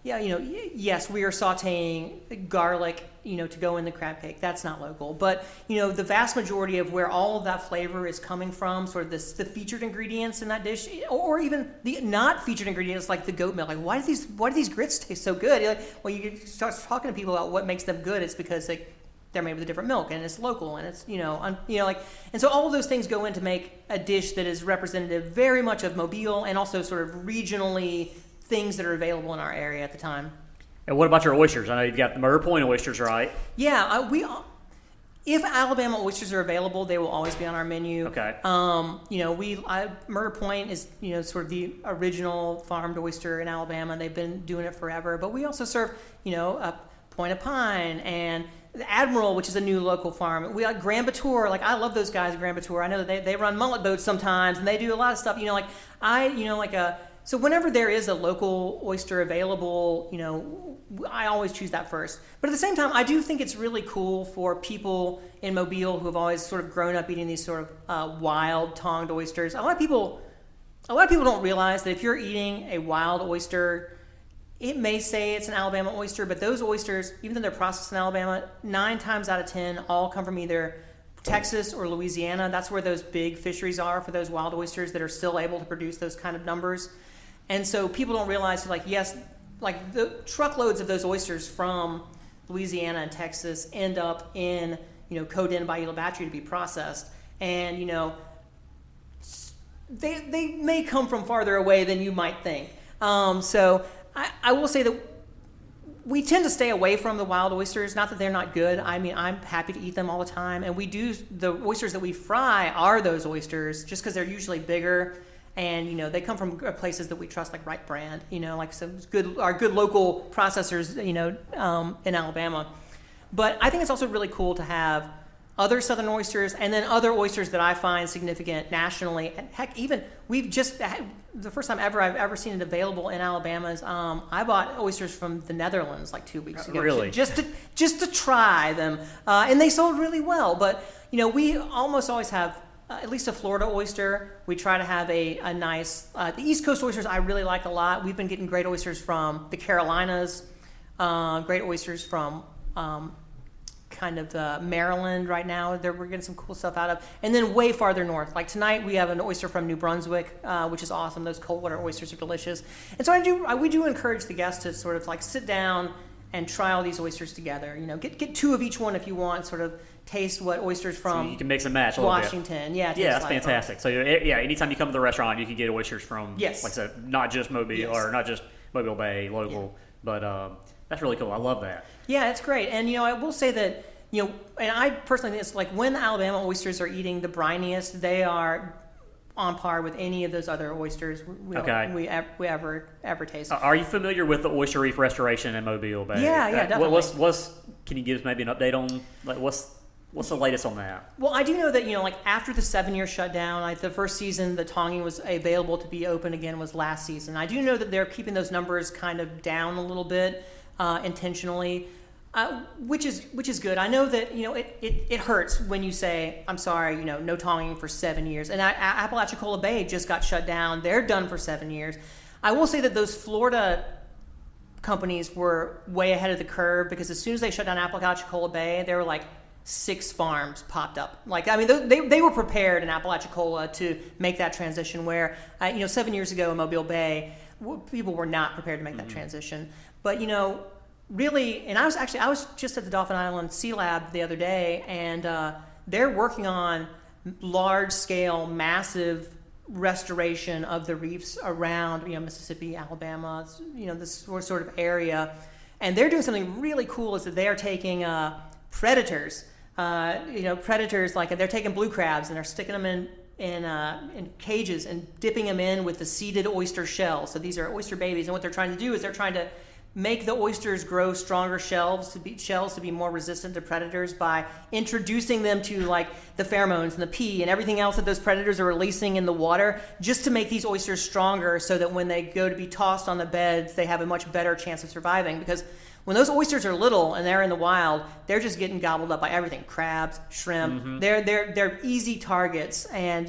Yes, we are sauteing garlic, to go in the crab cake. That's not local. But, the vast majority of where all of that flavor is coming from, sort of the featured ingredients in that dish, or even the not featured ingredients like the goat milk. Why do these grits taste so good? You start talking to people about what makes them good. It's because they're made with a different milk, and it's local, and it's and so all of those things go in to make a dish that is representative very much of Mobile and also sort of regionally things that are available in our area at the time. And what about your oysters? I know you've got the Murder Point oysters, right? Yeah, if Alabama oysters are available, they will always be on our menu. Okay. Murder Point is sort of the original farmed oyster in Alabama. They've been doing it forever, but we also serve a Point of Pine and the Admiral, which is a new local farm. We got Grand Batur. I love those guys at Grand Batur. I know that they run mullet boats sometimes, and they do a lot of stuff. So whenever there is a local oyster available, I always choose that first. But at the same time, I do think it's really cool for people in Mobile who have always sort of grown up eating these sort of wild tonged oysters. A lot of people don't realize that if you're eating a wild oyster, it may say it's an Alabama oyster, but those oysters, even though they're processed in Alabama, 9 times out of 10 all come from either Texas or Louisiana. That's where those big fisheries are for those wild oysters that are still able to produce those kind of numbers. And so people don't realize, the truckloads of those oysters from Louisiana and Texas end up in, Coden by Eula Battery to be processed. And, they may come from farther away than you might think. So I will say that we tend to stay away from the wild oysters. Not that they're not good. I mean, I'm happy to eat them all the time. And the oysters that we fry are those oysters just because they're usually bigger. And, they come from places that we trust, like Wright Brand, some good local processors, in Alabama. But I think it's also really cool to have other southern oysters and then other oysters that I find significant nationally. And heck, even we've just the first time ever I've ever seen it available in Alabama is I bought oysters from the Netherlands 2 weeks ago. Really? Just to try them, and they sold really well. But we almost always have at least a Florida oyster. We try to have a nice the East Coast oysters I really like a lot. We've been getting great oysters from the Carolinas, great oysters from Maryland right now. We're getting some cool stuff out of. And then way farther north. Like tonight we have an oyster from New Brunswick, which is awesome. Those cold water oysters are delicious. And so we do encourage the guests to sort of sit down and try all these oysters together. Get 2 of each one if you want, sort of taste what oysters from so you can mix and match a little Washington. bit. Yeah, that's fantastic. So anytime you come to the restaurant, you can get oysters from, yes, like I said, not just Mobile or not just Mobile Bay local, but that's really cool. I love that. Yeah, it's great. And I will say that and I personally think it's when the Alabama oysters are eating the briniest, they are on par with any of those other oysters we ever taste. Are you familiar with the oyster reef restoration in Mobile Bay? Yeah, definitely. Can you give us maybe an update on what's the latest on that? Well, I do know that after the 7-year shutdown, the first season the tonging was available to be open again was last season. I do know that they're keeping those numbers kind of down a little bit intentionally. Which is good. I know that it hurts when you say, I'm sorry, no tonging for 7 years. And Apalachicola Bay just got shut down. They're done for 7 years. I will say that those Florida companies were way ahead of the curve because as soon as they shut down Apalachicola Bay, there were 6 farms popped up. They were prepared in Apalachicola to make that transition where 7 years ago in Mobile Bay, people were not prepared to make that transition. But really, and I was just at the Dauphin Island Sea Lab the other day, and they're working on large-scale, massive restoration of the reefs around Mississippi, Alabama, this sort of area, and they're doing something really cool. Is that they are taking predators, they're taking blue crabs and they're sticking them in cages and dipping them in with the seeded oyster shell. So these are oyster babies, and what they're trying to do is they're trying to make the oysters grow stronger shells to be more resistant to predators by introducing them to like the pheromones and the pee and everything else that those predators are releasing in the water, just to make these oysters stronger so that when they go to be tossed on the beds, they have a much better chance of surviving. Because when those oysters are little and they're in the wild, they're just getting gobbled up by everything. Crabs, shrimp, they're easy targets, and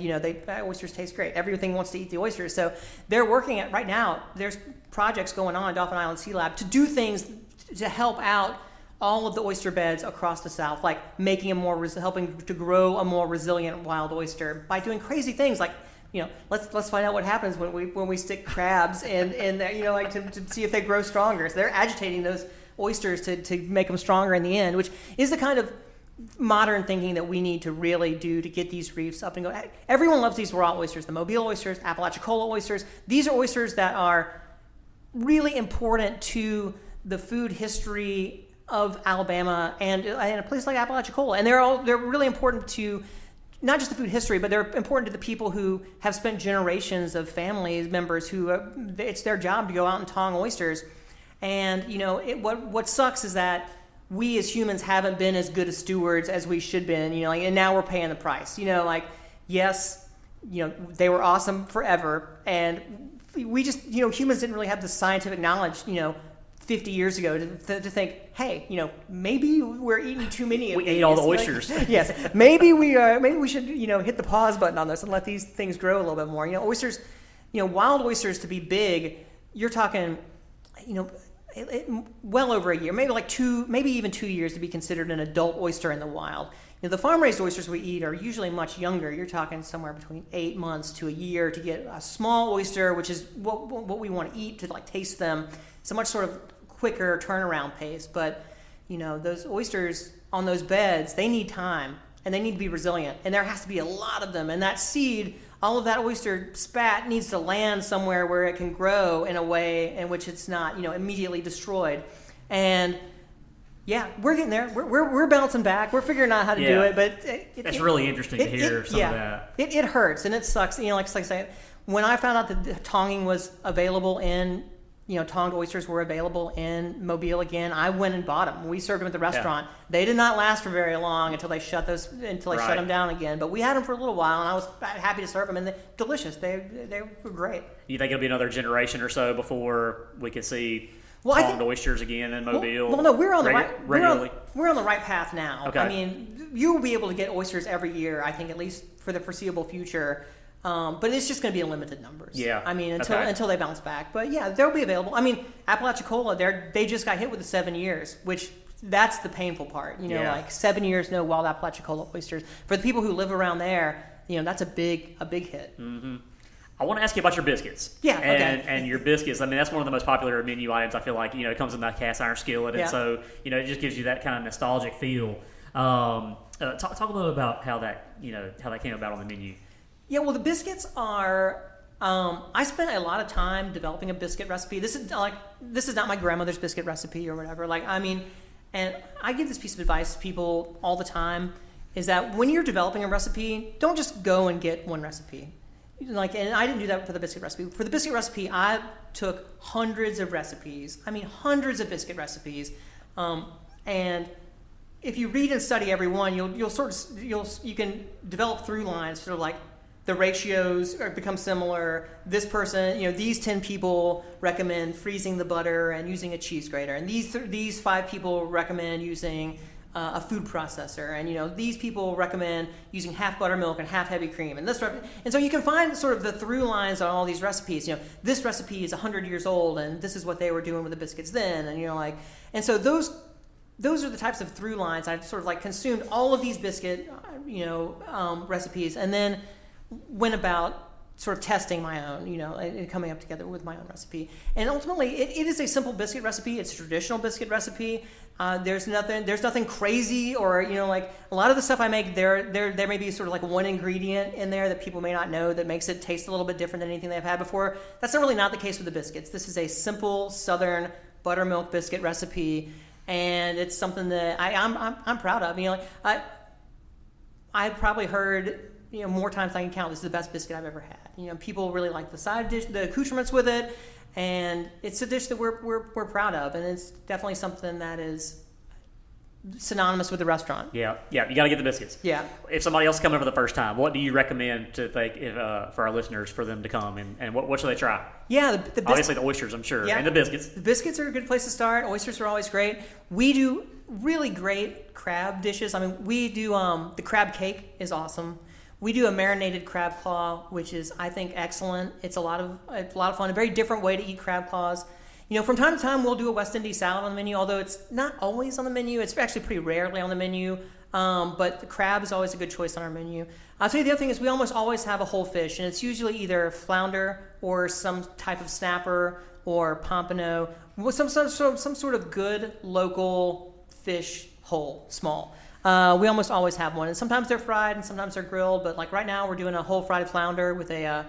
oysters taste great. Everything wants to eat the oysters. So they're working at, right now, there's projects going on at Dauphin Island Sea Lab to do things to help out all of the oyster beds across the South, like making helping to grow a more resilient wild oyster by doing crazy things like, let's find out what happens when we stick crabs and to see if they grow stronger. So they're agitating those oysters to make them stronger in the end, which is the kind of modern thinking that we need to really do to get these reefs up and go. Everyone loves these raw oysters, the Mobile oysters, Apalachicola oysters. These are oysters that are really important to the food history of Alabama and a place like Apalachicola, and they're really important to not just the food history, but they're important to the people who have spent generations of family members who it's their job to go out and tong oysters. And what sucks is that we as humans haven't been as good as stewards as we should been. And now we're paying the price. Yes, they were awesome forever, and we just humans didn't really have the scientific knowledge 50 years ago to think, hey, maybe we're eating too many of these. We ate all the oysters. Yes, maybe we should hit the pause button on this and let these things grow a little bit more. Oysters, wild oysters to be big, you're talking, well over a year, maybe even 2 years to be considered an adult oyster in the wild. The farm-raised oysters we eat are usually much younger. You're talking somewhere between 8 months to a year to get a small oyster, which is what we want to eat to taste them. It's a much sort of quicker turnaround pace, but those oysters on those beds, they need time and they need to be resilient, and there has to be a lot of them, and that seed, all of that oyster spat needs to land somewhere where it can grow in a way in which it's not immediately destroyed. And yeah, we're getting there. We're bouncing back. We're figuring out how to do it, but that's really interesting to hear some of that. It hurts and it sucks. Like I say, when I found out that the tonging was available in tonged oysters were available in Mobile again, I went and bought them. We served them at the restaurant. Yeah. They did not last for very long until they shut them down again. But we had them for a little while, and I was happy to serve them. And they're delicious. They were great. You think it'll be another generation or so before we can see tonged oysters again in Mobile? Well, no, we're on the right path now. Okay. I mean, you will be able to get oysters every year, I think, at least for the foreseeable future. But it's just going to be in limited numbers. Yeah. I mean, until they bounce back. But yeah, they'll be available. I mean, Apalachicola, they just got hit with the 7 years, which that's the painful part. 7 years, no wild Apalachicola oysters. For the people who live around there, that's a big hit. Mm-hmm. I want to ask you about your biscuits. Yeah, okay. And your biscuits, I mean, that's one of the most popular menu items. I feel like, it comes in that cast iron skillet, and so, it just gives you that kind of nostalgic feel. Talk a little about how that came about on the menu. Yeah, well, the biscuits are. I spent a lot of time developing a biscuit recipe. This is not my grandmother's biscuit recipe or whatever. And I give this piece of advice to people all the time: is that when you're developing a recipe, don't just go and get one recipe. And I didn't do that for the biscuit recipe. For the biscuit recipe, I took hundreds of recipes. I mean, hundreds of biscuit recipes, and if you read and study every one, you can develop through lines, sort of like. The ratios become similar. This person, these 10 people recommend freezing the butter and using a cheese grater, and these 5 people recommend using a food processor, and these people recommend using half buttermilk and half heavy cream, and so you can find sort of the through lines on all these recipes. This recipe is 100 years old, and this is what they were doing with the biscuits then, and and so those are the types of through lines. I've sort of consumed all of these biscuit, recipes, and then went about sort of testing my own, and coming up together with my own recipe. And ultimately, it is a simple biscuit recipe. It's a traditional biscuit recipe. There's nothing crazy or, a lot of the stuff I make, there may be sort of one ingredient in there that people may not know that makes it taste a little bit different than anything they've had before. That's not really not the case with the biscuits. This is a simple Southern buttermilk biscuit recipe, and it's something that I'm proud of. I probably heard more times than I can count, this is the best biscuit I've ever had. People really like the side dish, the accoutrements with it, and it's a dish that we're proud of, and it's definitely something that is synonymous with the restaurant. Yeah, you got to get the biscuits. Yeah. If somebody else is coming for the first time, what do you recommend for our listeners for them to come, and what should they try? Yeah, obviously the oysters, I'm sure, and the biscuits. The biscuits are a good place to start. Oysters are always great. We do really great crab dishes. I mean, we do the crab cake is awesome. We do a marinated crab claw, which is, I think, excellent. It's a lot of fun. A very different way to eat crab claws. From time to time, we'll do a West Indies salad on the menu, although it's not always on the menu. It's actually pretty rarely on the menu, but the crab is always a good choice on our menu. I'll tell you the other thing is we almost always have a whole fish, and it's usually either flounder or some type of snapper or pompano, with some sort of good local fish whole, small. We almost always have one, and sometimes they're fried and sometimes they're grilled, but like right now we're doing a whole fried flounder with a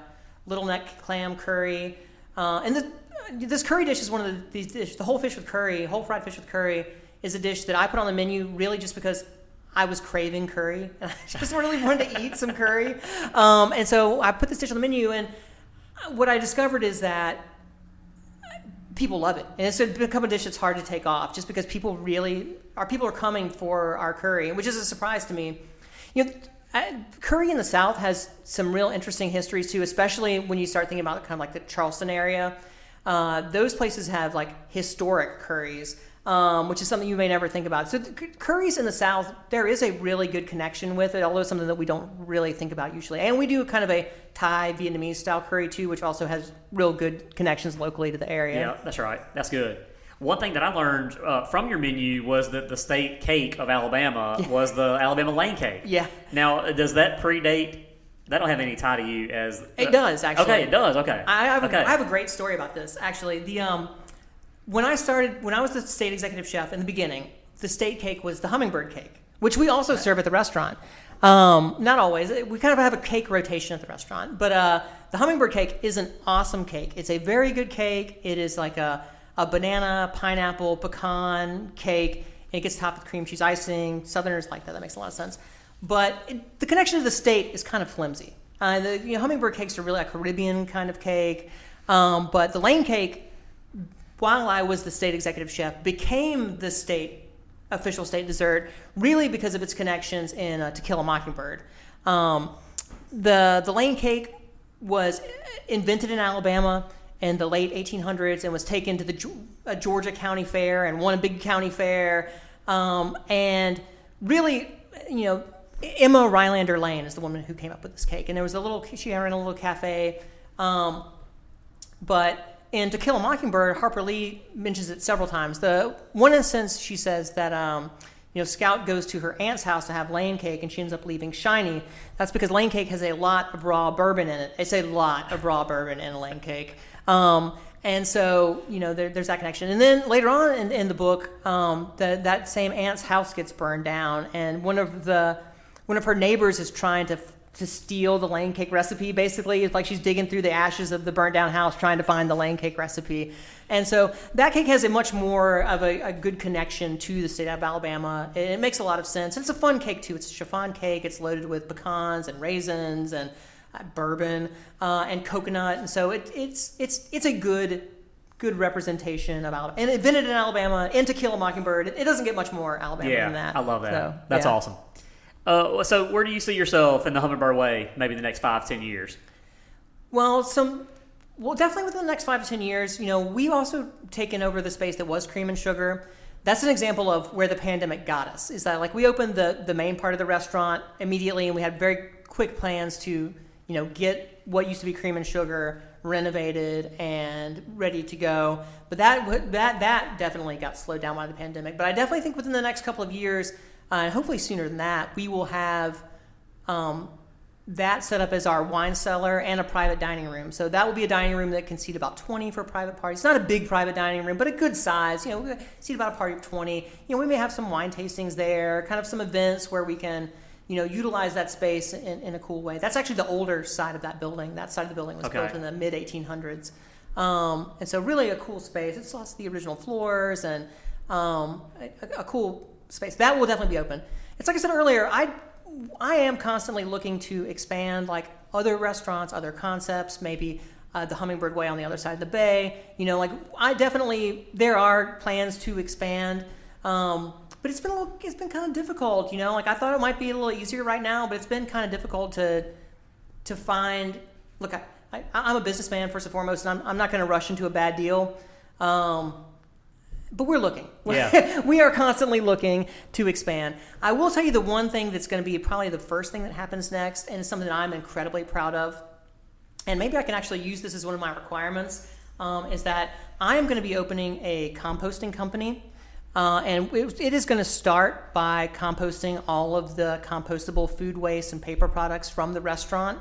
little neck clam curry, and this curry dish is one of these dishes. The whole fried fish with curry is a dish that I put on the menu really just because I was craving curry and I just really wanted to eat some curry. And so I put this dish on the menu, and what I discovered is that people love it. And it's become a dish that's hard to take off just because people are coming for our curry, which is a surprise to me. Curry in the South has some real interesting histories too, especially when you start thinking about kind of like the Charleston area. Those places have like historic curries, which is something you may never think about. So curries in the South, there is a really good connection with it, although it's something that we don't really think about usually. And we do kind of a Thai Vietnamese style curry too, which also has real good connections locally to the area. Yeah, that's right. That's good. One thing that I learned from your menu was that the state cake of Alabama was the Alabama lane cake. Yeah. Now, does that predate? That don't have any tie to you as... It does, actually. Okay, it does. Okay. I have a great story about this, actually. When I was the state executive chef in the beginning, the state cake was the Hummingbird cake, which we also serve at the restaurant. Not always. We kind of have a cake rotation at the restaurant. But the Hummingbird cake is an awesome cake. It's a very good cake. It is like a banana, pineapple, pecan cake. It gets topped with cream cheese icing. Southerners like that. That makes a lot of sense. But the connection to the state is kind of flimsy. The Hummingbird cakes are really a Caribbean kind of cake. But the Lane cake, while I was the state executive chef, became the official state dessert really because of its connections in To Kill a Mockingbird. The Lane cake was invented in Alabama in the late 1800s and was taken to the Georgia County Fair and won a big county fair. And really, Emma Rylander Lane is the woman who came up with this cake. And there was she ran a little cafe. But in To Kill a Mockingbird, Harper Lee mentions it several times. The one instance she says that, Scout goes to her aunt's house to have Lane cake and she ends up leaving shiny. That's because Lane cake has a lot of raw bourbon in it. It's a lot of raw bourbon in a Lane cake. And so, there's that connection. And then later on in the book, that same aunt's house gets burned down, and one of her neighbors is trying to steal the Lane cake recipe. Basically, it's like she's digging through the ashes of the burnt down house trying to find the Lane cake recipe. And so that cake has a much more of a good connection to the state of Alabama. It makes a lot of sense. And it's a fun cake too. It's a chiffon cake. It's loaded with pecans and raisins and bourbon and coconut. And so it's a good representation of Alabama. And invented in Alabama, and To Kill a Mockingbird. It doesn't get much more Alabama than that. I love that. So, that's awesome. So where do you see yourself in the Hummingbird Way maybe the next 5-10 years? Well, definitely within the next 5 to 10 years. We've also taken over the space that was Cream and Sugar. That's an example of where the pandemic got us. Is that we opened the main part of the restaurant immediately, and we had very quick plans to get what used to be Cream and Sugar renovated and ready to go. But that definitely got slowed down by the pandemic. But I definitely think within the next couple of years, and hopefully sooner than that, we will have that set up as our wine cellar and a private dining room. So that will be a dining room that can seat about 20 for private parties. It's not a big private dining room, but a good size. We seat about a party of 20. We may have some wine tastings there, kind of some events where we can utilize that space in a cool way. That's actually the older side of that building. That side of the building was built in the mid-1800s. And so really a cool space. It still has the original floors and a cool space. That will definitely be open. It's like I said earlier, I am constantly looking to expand like other restaurants, other concepts, maybe the Hummingbird Way on the other side of the bay. Like there are plans to expand, but it's been kind of difficult. Like I thought it might be a little easier right now, but it's been kind of difficult to find. Look, I'm a businessman first and foremost, and I'm not going to rush into a bad deal. But we're looking. Yeah. We are constantly looking to expand. I will tell you the one thing that's going to be probably the first thing that happens next, and it's something that I'm incredibly proud of, and maybe I can actually use this as one of my requirements, is that I am going to be opening a composting company. And it is going to start by composting all of the compostable food waste and paper products from the restaurant.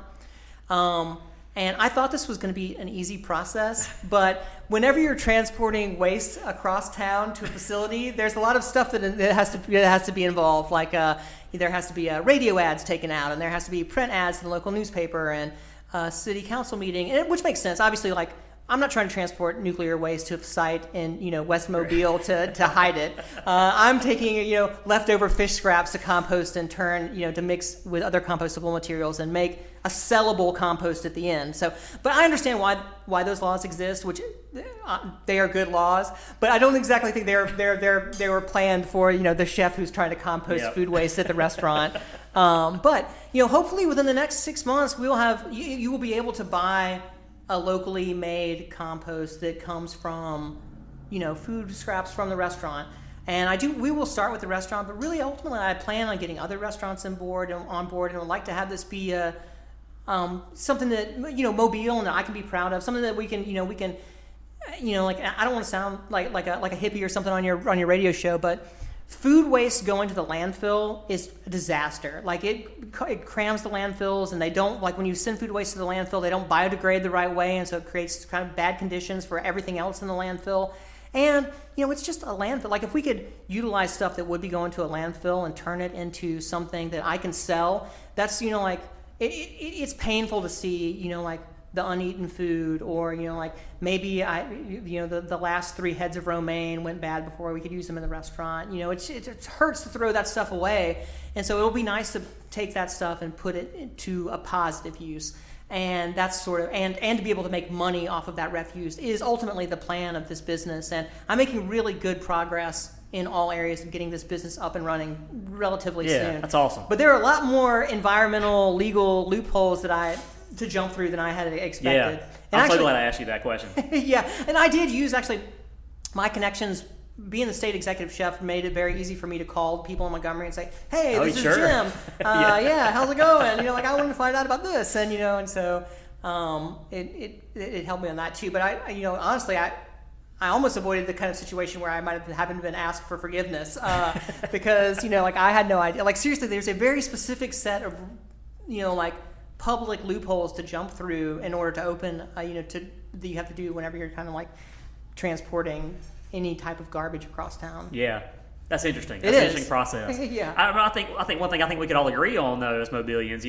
And I thought this was going to be an easy process, but whenever you're transporting waste across town to a facility, there's a lot of stuff that has to be involved. Like there has to be radio ads taken out, and there has to be print ads in the local newspaper, and a city council meeting, which makes sense. Obviously, like I'm not trying to transport nuclear waste to a site in West Mobile to hide it. I'm taking leftover fish scraps to compost and turn to mix with other compostable materials and make a sellable compost at the end. So, but I understand why those laws exist, which they are good laws. But I don't exactly think they were planned for the chef who's trying to compost food waste at the restaurant. But hopefully within the next 6 months we'll have you will be able to buy a locally made compost that comes from, food scraps from the restaurant. And we will start with the restaurant, but really ultimately I plan on getting other restaurants on board, and I'd like to have this be something that, Mobile and I can be proud of, something that we can, like, I don't want to sound like a hippie or something on your radio show, but food waste going to the landfill is a disaster. Like it crams the landfills, and they don't, like when you send food waste to the landfill, they don't biodegrade the right way, and so it creates kind of bad conditions for everything else in the landfill. And it's just a landfill. Like if we could utilize stuff that would be going to a landfill and turn it into something that I can sell, that's like it's painful to see like the uneaten food, or like maybe the last 3 heads of romaine went bad before we could use them in the restaurant. It hurts to throw that stuff away, and so it'll be nice to take that stuff and put it into a positive use. And that's sort of and to be able to make money off of that refuse is ultimately the plan of this business. And I'm making really good progress in all areas of getting this business up and running relatively soon. Yeah, that's awesome. But there are a lot more environmental legal loopholes to jump through than I had expected. Yeah, I'm so glad I asked you that question. Yeah, and I did use actually my connections. Being the state executive chef made it very easy for me to call people in Montgomery and say, "Hey, this is Jim. Yeah, how's it going? I wanted to find out about this." And and so it helped me on that too. But I honestly I almost avoided the kind of situation where I might haven't been asked for forgiveness because I had no idea. Like seriously, there's a very specific set of public loopholes to jump through in order to open that you have to do whenever you're kind of like transporting any type of garbage across town. Yeah, that's interesting. That's an interesting process. Yeah. I think one thing I think we could all agree on though as Mobilians,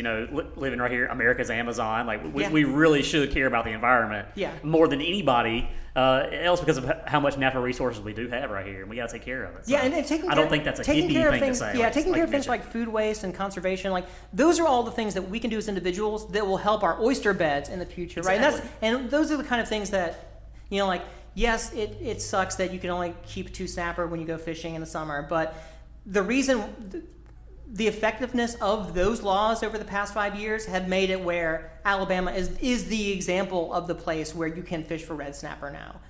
living right here, America's Amazon, like we really should care about the environment more than anybody else because of how much natural resources we do have right here, and we got to take care of it. So and I don't think that's a hippie thing to say. Yeah, taking care of things like food waste and conservation, like those are all the things that we can do as individuals that will help our oyster beds in the future, right? And those are the kind of things that like. Yes, it sucks that you can only keep 2 snapper when you go fishing in the summer, but the reason, the effectiveness of those laws over the past 5 years have made it where Alabama is the example of the place where you can fish for red snapper now,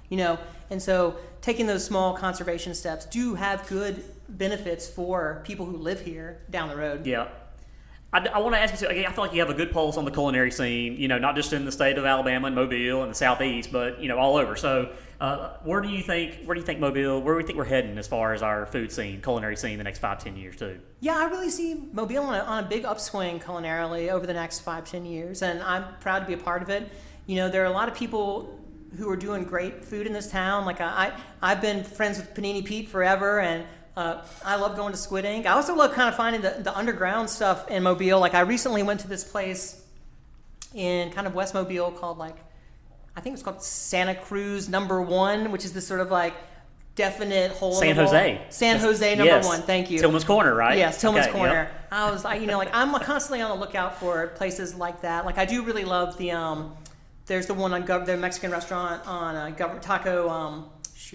and so taking those small conservation steps do have good benefits for people who live here down the road. Yeah. I want to ask you, I feel like you have a good pulse on the culinary scene, not just in the state of Alabama and Mobile and the Southeast, but, all over. So where do you think Mobile, where do we think we're heading as far as our food scene, culinary scene the next 5-10 years too? Yeah, I really see Mobile on a big upswing culinarily over the next 5-10 years, and I'm proud to be a part of it. There are a lot of people who are doing great food in this town. Like I've been friends with Panini Pete forever, and I love going to Squid Ink. I also love kind of finding the underground stuff in Mobile. Like I recently went to this place in kind of West Mobile called I think it's called Santa Cruz No. 1, which is this sort of like definite hole San in the wall. Jose. San Jose, number one. Thank you. Tillman's Corner, right? Yes, Tillman's Okay, Corner. yep. I was, I'm constantly on the lookout for places like that. Like I do really love there's the one on the Mexican restaurant on Taco.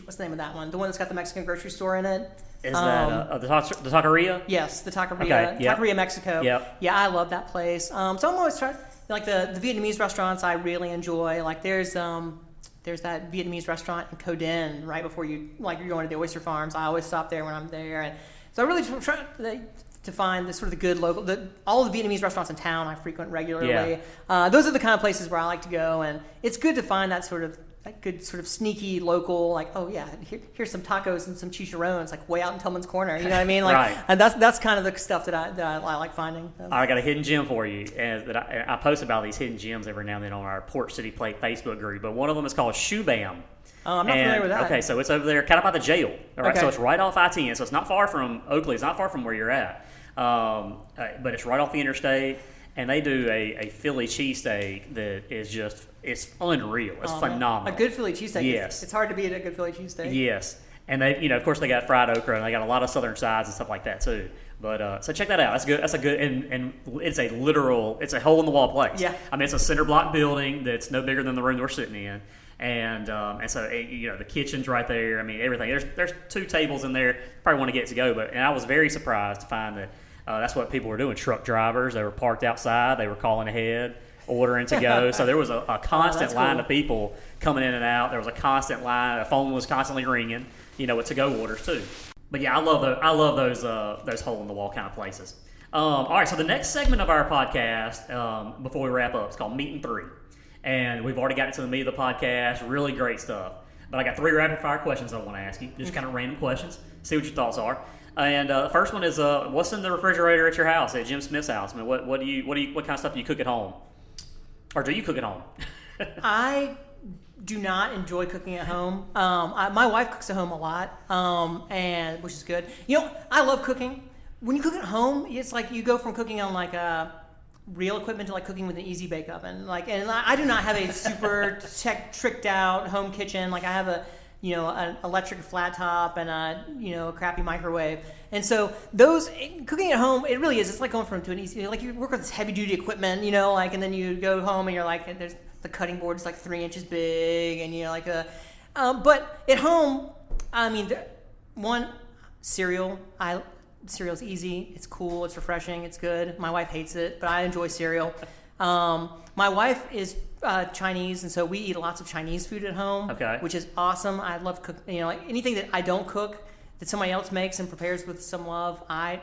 What's the name of that one? The one that's got the Mexican grocery store in it. Is that the Taqueria? Yes, the Taqueria. Okay, yep. Taqueria Mexico. Yep. Yeah, I love that place. So I'm always trying, like the Vietnamese restaurants I really enjoy. Like there's that Vietnamese restaurant in Coden right before you're going to the oyster farms. I always stop there when I'm there, and so I really try to find the sort of the good local. All the Vietnamese restaurants in town I frequent regularly. Yeah. Those are the kind of places where I like to go, and it's good to find that good sort of sneaky local, like, oh yeah, here's some tacos and some chicharrones, like way out in Tillman's Corner. You know what I mean? Like, right. And that's kind of the stuff that I like finding. I got a hidden gem for you, and that I post about these hidden gems every now and then on our Port City Plate Facebook group. But one of them is called Shoe Bam. Oh, I'm not familiar with that. Okay, so it's over there, kind of by the jail. All right, okay. So it's right off I-10, so it's not far from Oakley. It's not far from where you're at, but it's right off the interstate. And they do a Philly cheesesteak that is just, it's unreal. It's phenomenal. A good Philly cheesesteak. Yes. It's hard to beat a good Philly cheesesteak. Yes. And they, of course, they got fried okra, and they got a lot of southern sides and stuff like that too. But so check that out. That's good. That's a good, and it's a literal, it's a hole in the wall place. Yeah. I mean, it's a cinder block building that's no bigger than the room we're sitting in, and so the kitchen's right there. I mean, everything. There's 2 tables in there. Probably want to get to go, and I was very surprised to find that that's what people were doing. Truck drivers, they were parked outside. They were calling ahead, ordering to go. So there was a constant line of people coming in and out. There was a constant line. The phone was constantly ringing. With to-go orders too. But yeah, I love those hole in the wall kind of places. All right, so the next segment of our podcast, before we wrap up, is called Meat and 3, and we've already gotten to the meat of the podcast. Really great stuff. But I got 3 rapid fire questions I want to ask you. Just kind of random questions. See what your thoughts are. And the first one is, what's in the refrigerator at your house, at Jim Smith's house? I mean, what kind of stuff do you cook at home, or do you cook at home? I do not enjoy cooking at home. My wife cooks at home a lot, and which is good. I love cooking. When you cook at home, it's like you go from cooking on like real equipment to like cooking with an easy bake oven. And I do not have a super tricked out home kitchen. Like I have an electric flat top and a crappy microwave. And so those cooking at home, it really is. It's like going from to an easy, like you work with this heavy duty equipment, and then you go home and you're like, there's the cutting board is like 3 inches big, and but at home, I mean, cereal's easy. It's cool. It's refreshing. It's good. My wife hates it, but I enjoy cereal. My wife is Chinese, and so we eat lots of Chinese food at home, which is awesome. I love cook. Like anything that I don't cook that somebody else makes and prepares with some love. I'm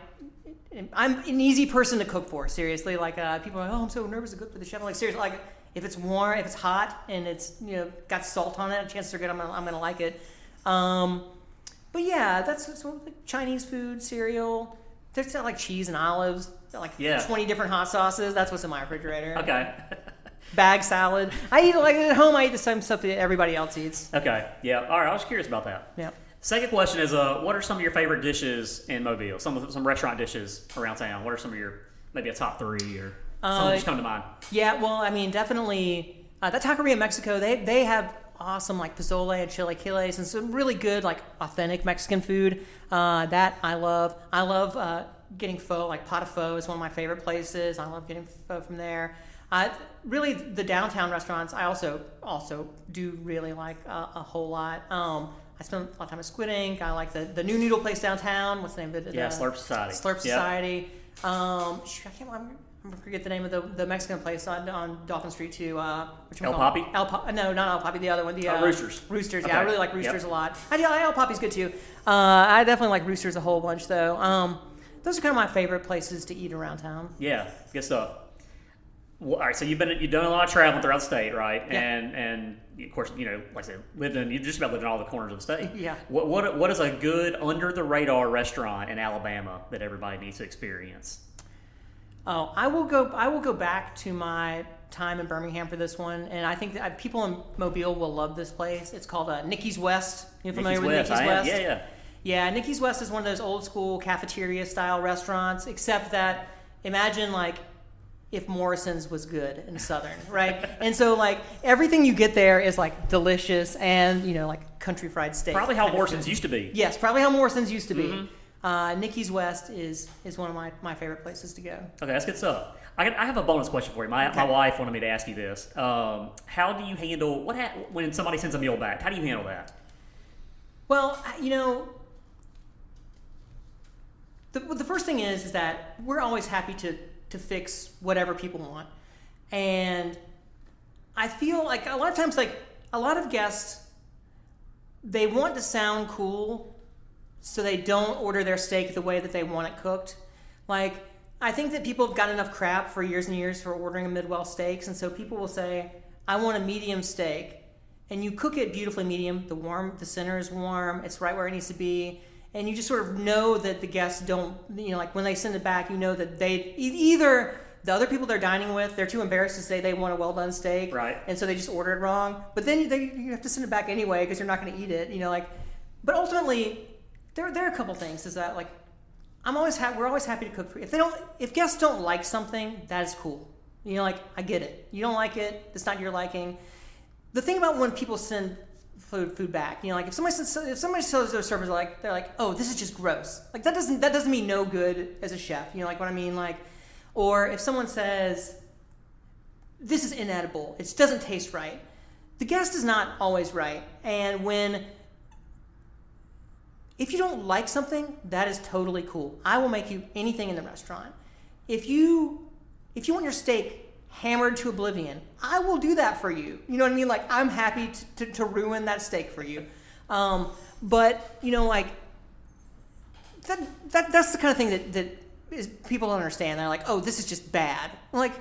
an easy person to cook for. Seriously, like people are like, oh, I'm so nervous to cook for the chef. I'm like, seriously, like if it's warm, if it's hot, and it's got salt on it, chances are good I'm gonna like it. But yeah, that's like Chinese food, cereal. There's like cheese and olives, like 20 different hot sauces. That's what's in my refrigerator. Okay. Bag salad. I eat like at home. I eat the same stuff that everybody else eats. Okay. Yeah. All right. I was curious about that. Yeah. Second question is, what are some of your favorite dishes in Mobile? Some restaurant dishes around town. What are some of your maybe a top 3 or some that just come to mind? Yeah. Well, I mean, definitely that Taqueria Mexico. They have awesome like pozole and chilaquiles and some really good like authentic Mexican food that I love. I love getting pho. Like Pot of Pho is one of my favorite places. I love getting pho from there. Really, the downtown restaurants I also do really like a whole lot. I spend a lot of time at Squid Ink. I like the new noodle place downtown. What's the name of it? Slurp Society. Slurp Society. I forget the name of the Mexican place on Dolphin Street too. El Papi? No, not El Papi. The other one. Roosters. Roosters. Okay. Yeah, I really like Roosters a lot. El Papi's good too. I definitely like Roosters a whole bunch though. Those are kind of my favorite places to eat around town. Yeah, good stuff. Well, all right, so you've done a lot of traveling throughout the state, right? Yeah. And of course, like I said, you just about lived in all the corners of the state. Yeah. What is a good under the radar restaurant in Alabama that everybody needs to experience? Oh, I will go back to my time in Birmingham for this one, and I think that people in Mobile will love this place. It's called Nicky's West. You familiar with Nicky's West? Yeah. Yeah, Nicky's West is one of those old school cafeteria style restaurants, except that imagine like if Morrison's was good in Southern, right? And so like everything you get there is like delicious and like country fried steak. Probably how Morrison's used to be. Yes, probably how Morrison's used to be. Nikki's West is one of my favorite places to go. Okay, that's good stuff. I have a bonus question for you. My wife wanted me to ask you this. How do you handle when somebody sends a meal back? How do you handle that? Well, the first thing is that we're always happy to fix whatever people want. And I feel like a lot of times, like a lot of guests, they want to sound cool, so they don't order their steak the way that they want it cooked. Like, I think that people have gotten enough crap for years and years for ordering a Midwell steaks, and so people will say, I want a medium steak. And you cook it beautifully medium. The center is warm. It's right where it needs to be. And you just sort of know that the guests don't, like when they send it back, that they either the other people they're dining with, they're too embarrassed to say they want a well done steak, right? And so they just order it wrong. But then you have to send it back anyway because you're not going to eat it, But ultimately, there are a couple things. Is that like we're always happy to cook for you. If guests don't like something, that is cool. I get it. You don't like it. It's not your liking. The thing about when people send food back, like if somebody tells their servers they're like, oh, this is just gross. Like that doesn't mean no good as a chef. Like what I mean? Like, or if someone says this is inedible, it doesn't taste right. The guest is not always right, and if you don't like something, that is totally cool. I will make you anything in the restaurant. If you want your steak hammered to oblivion, I will do that for you. You know what I mean? Like I'm happy to ruin that steak for you. But like that's the kind of thing that is people don't understand. They're like, oh, this is just bad. I'm like,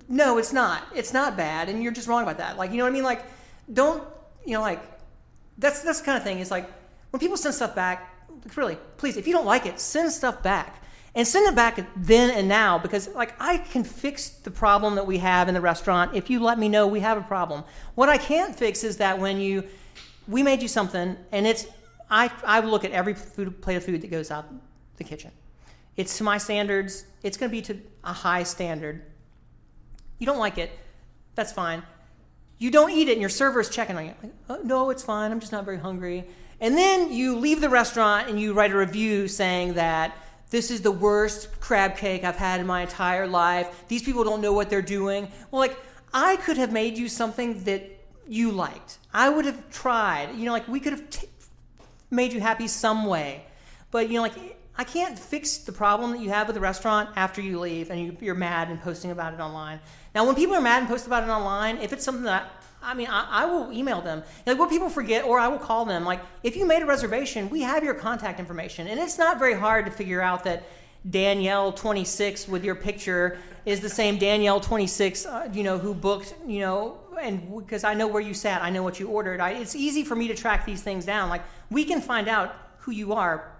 no, it's not. It's not bad, and you're just wrong about that. Like, you know what I mean? Like, don't like that's the kind of thing. It's like when people send stuff back, really, please, if you don't like it, send stuff back. And send it back then and now because, like, I can fix the problem that we have in the restaurant if you let me know we have a problem. What I can't fix is that when we made you something and I look at every plate of food that goes out the kitchen. It's to my standards. It's going to be to a high standard. You don't like it, that's fine. You don't eat it and your server is checking on you. Like, oh, no, it's fine. I'm just not very hungry. And then you leave the restaurant and you write a review saying that this is the worst crab cake I've had in my entire life. These people don't know what they're doing. Well, like, I could have made you something that you liked. I would have tried. We could have made you happy some way. But, I can't fix the problem that you have with the restaurant after you leave and you're mad and posting about it online. Now, when people are mad and post about it online, if it's something that I will email them. Like what people forget, or I will call them. Like if you made a reservation, we have your contact information, and it's not very hard to figure out that Danielle 26 with your picture is the same Danielle 26, who booked, and because I know where you sat, I know what you ordered. It's easy for me to track these things down. Like we can find out who you are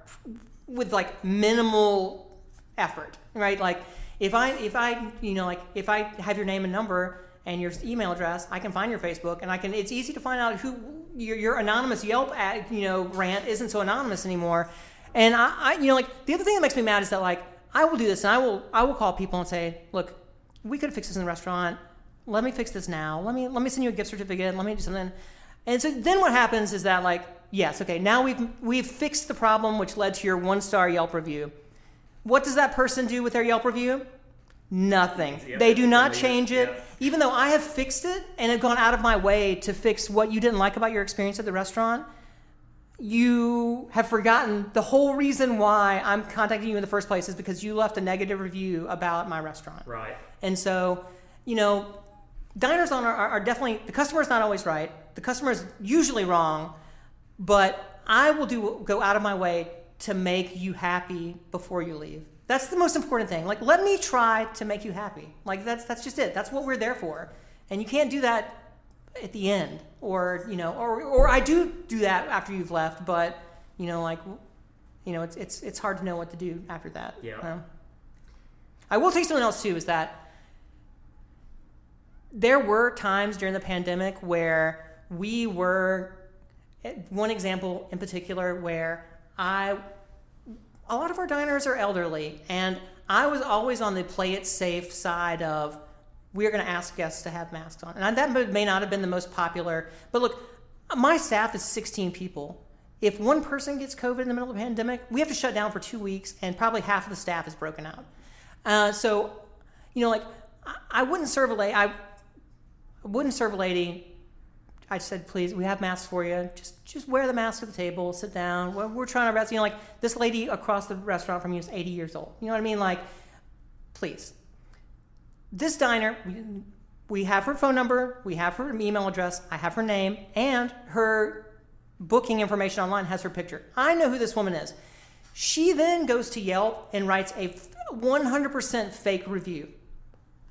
with like minimal effort, right? Like if I have your name and number and your email address, I can find your Facebook, and it's easy to find out who your anonymous Yelp rant isn't so anonymous anymore. And I the other thing that makes me mad is that like I will do this, and I will call people and say, look, we could fix this in the restaurant. Let me fix this now. Let me send you a gift certificate. Let me do something. And so then what happens is that like, yes, okay, now we've fixed the problem which led to your 1-star Yelp review. What does that person do with their Yelp review? Nothing. They do not change it. Yeah. Even though I have fixed it and have gone out of my way to fix what you didn't like about your experience at the restaurant, you have forgotten the whole reason why I'm contacting you in the first place is because you left a negative review about my restaurant. Right. And so, diners are definitely, the customer is not always right. The customer is usually wrong, but I will go out of my way to make you happy before you leave. That's the most important thing. Like, let me try to make you happy. Like, that's just it. That's what we're there for. And you can't do that at the end, or I do that after you've left. But it's hard to know what to do after that. Yeah. I will tell you something else too. Is that there were times during the pandemic where we were. One example in particular where a lot of our diners are elderly, and I was always on the play it safe side of we're going to ask guests to have masks on. And that may not have been the most popular. But look, my staff is 16 people. If one person gets COVID in the middle of a pandemic, we have to shut down for 2 weeks, and probably half of the staff is broken out. So, like, I wouldn't serve a lady. I wouldn't serve a lady. I said, please, we have masks for you. Just wear the mask at the table, sit down. We're trying our best. Like this lady across the restaurant from you is 80 years old. You know what I mean? Like, please. This diner, we have her phone number, we have her email address, I have her name, and her booking information online has her picture. I know who this woman is. She then goes to Yelp and writes a 100% fake review.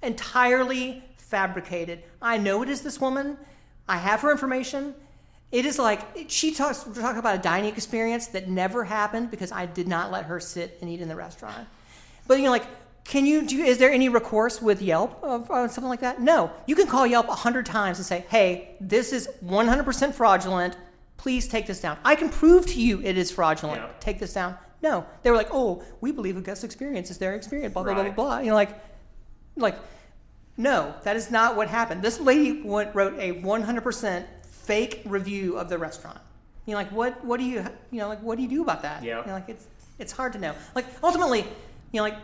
Entirely fabricated. I know it is this woman. I have her information. It is like, she talks about a dining experience that never happened because I did not let her sit and eat in the restaurant. But like, is there any recourse with Yelp or something like that? No. You can call Yelp 100 times and say, hey, this is 100% fraudulent. Please take this down. I can prove to you it is fraudulent. Yeah. Take this down. No. They were like, oh, we believe a guest experience is their experience, blah, blah, blah, blah, blah. Like, no, that is not what happened. This lady wrote a 100% fake review of the restaurant. What do you do about that? Yeah. It's hard to know. Like, ultimately,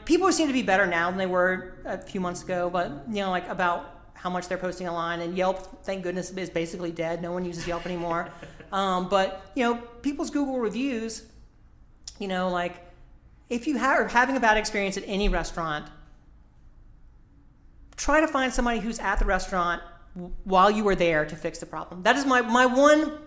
people seem to be better now than they were a few months ago, but, about how much they're posting online. And Yelp, thank goodness, is basically dead. No one uses Yelp anymore. But, people's Google reviews, if you are having a bad experience at any restaurant, try to find somebody who's at the restaurant while you were there to fix the problem. That is my one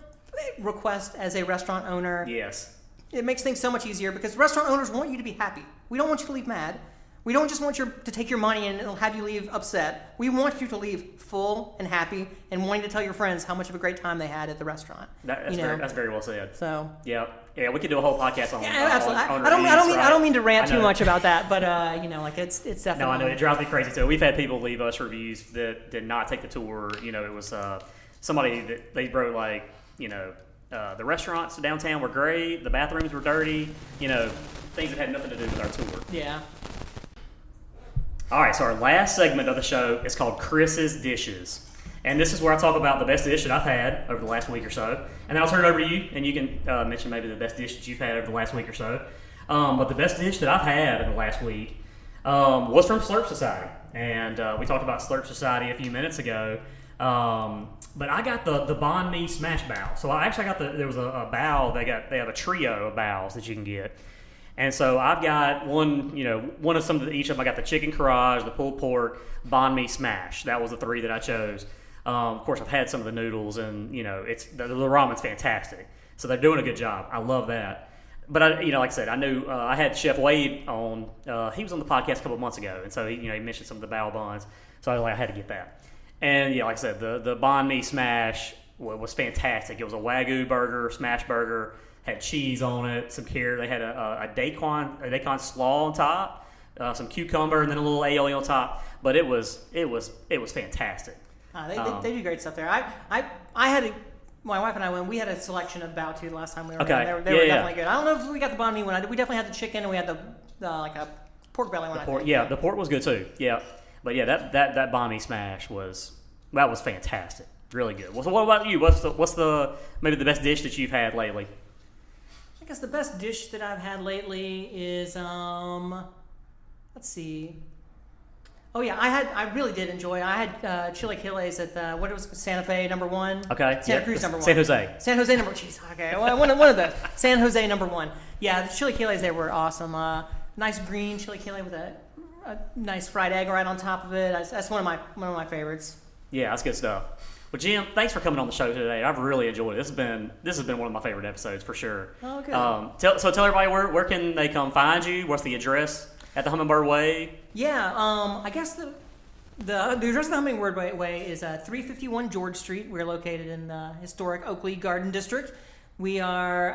request as a restaurant owner. Yes. It makes things so much easier because restaurant owners want you to be happy. We don't want you to leave mad. We don't just want you to take your money and it'll have you leave upset. We want you to leave full and happy and wanting to tell your friends how much of a great time they had at the restaurant. That's very well said. So yeah, we could do a whole podcast on. Yeah, absolutely. On I don't mean to rant too much about that, but it's definitely. No, I know it drives me crazy too. We've had people leave us reviews that did not take the tour. It was somebody that they wrote like the restaurants downtown were great, the bathrooms were dirty. Things that had nothing to do with our tour. Yeah. All right, so our last segment of the show is called Chris's Dishes. And this is where I talk about the best dish that I've had over the last week or so. And then I'll turn it over to you, and you can mention maybe the best dish that you've had over the last week or so. But the best dish that I've had in the last week was from Slurp Society. And we talked about Slurp Society a few minutes ago. But I got the Banh Mi Smash Bao. So I actually got there was a bao, they have a trio of baos that you can get. And so I've got one of some of each of them. I got the chicken karaage, the pulled pork, banh mi smash. That was the three that I chose. Of course, I've had some of the noodles, and it's the ramen's fantastic. So they're doing a good job. I love that. But like I said, I knew I had Chef Wade on. He was on the podcast a couple of months ago, and so he mentioned some of the bao buns. So I had to get that. And like I said, the banh mi smash was fantastic. It was a Wagyu burger, smash burger. Had cheese on it, some carrot. They had a daikon slaw on top, some cucumber, and then a little aioli on top. But it was fantastic. They do great stuff there. I had my wife and I went. We had a selection of bao too last time we were there. They were definitely good. I don't know if we got the banh mi one. We definitely had the chicken, and we had the like a pork belly one. The pork was good too. Yeah, but that banh mi smash was fantastic. Really good. Well, so what about you? What's the maybe the best dish that you've had lately? I guess the best dish that I've had lately is let's see. Oh yeah, I really did enjoy. I had chilaquiles at Santa Fe #1. Okay. Santa Cruz #1. San Jose. San Jose #1. Jeez. Okay. Well, one of the San Jose #1. Yeah, the chilaquiles there were awesome. Nice green chilaquile with a nice fried egg right on top of it. That's one of my favorites. Yeah, that's good stuff. Well, Jim, thanks for coming on the show today. I've really enjoyed it. This has been one of my favorite episodes for sure. Oh, good. Tell everybody where can they come find you? What's the address at the Hummingbird Way? Yeah, I guess the address of the Hummingbird Way is 351 George Street. We're located in the historic Oakley Garden District. We are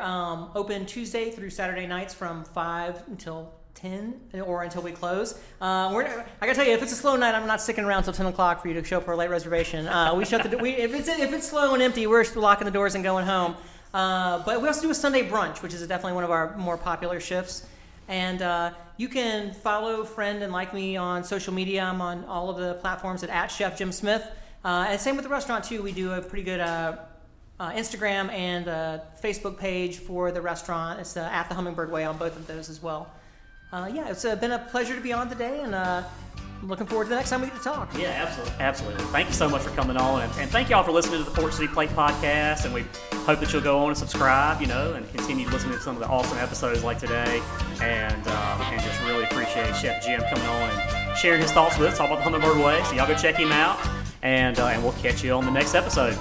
open Tuesday through Saturday nights from 5 until 10 or until we close. I gotta tell you, if it's a slow night, I'm not sticking around till 10 o'clock for you to show up for a late reservation. We shut if it's slow and empty, we're locking the doors and going home. But we also do a Sunday brunch, which is definitely one of our more popular shifts. And you can follow, friend, and like me on social media. I'm on all of the platforms at Chef Jim Smith. And same with the restaurant, too. We do a pretty good Instagram and Facebook page for the restaurant. It's at the Hummingbird Way on both of those as well. It's been a pleasure to be on today, and I'm looking forward to the next time we get to talk. Yeah, absolutely. Thank you so much for coming on, and thank y'all for listening to the Port City Plate podcast, and we hope that you'll go on and subscribe, and continue listening to some of the awesome episodes like today, and just really appreciate Chef Jim coming on and sharing his thoughts with us, talk about the Hummingbird Way. So y'all go check him out, and we'll catch you on the next episode.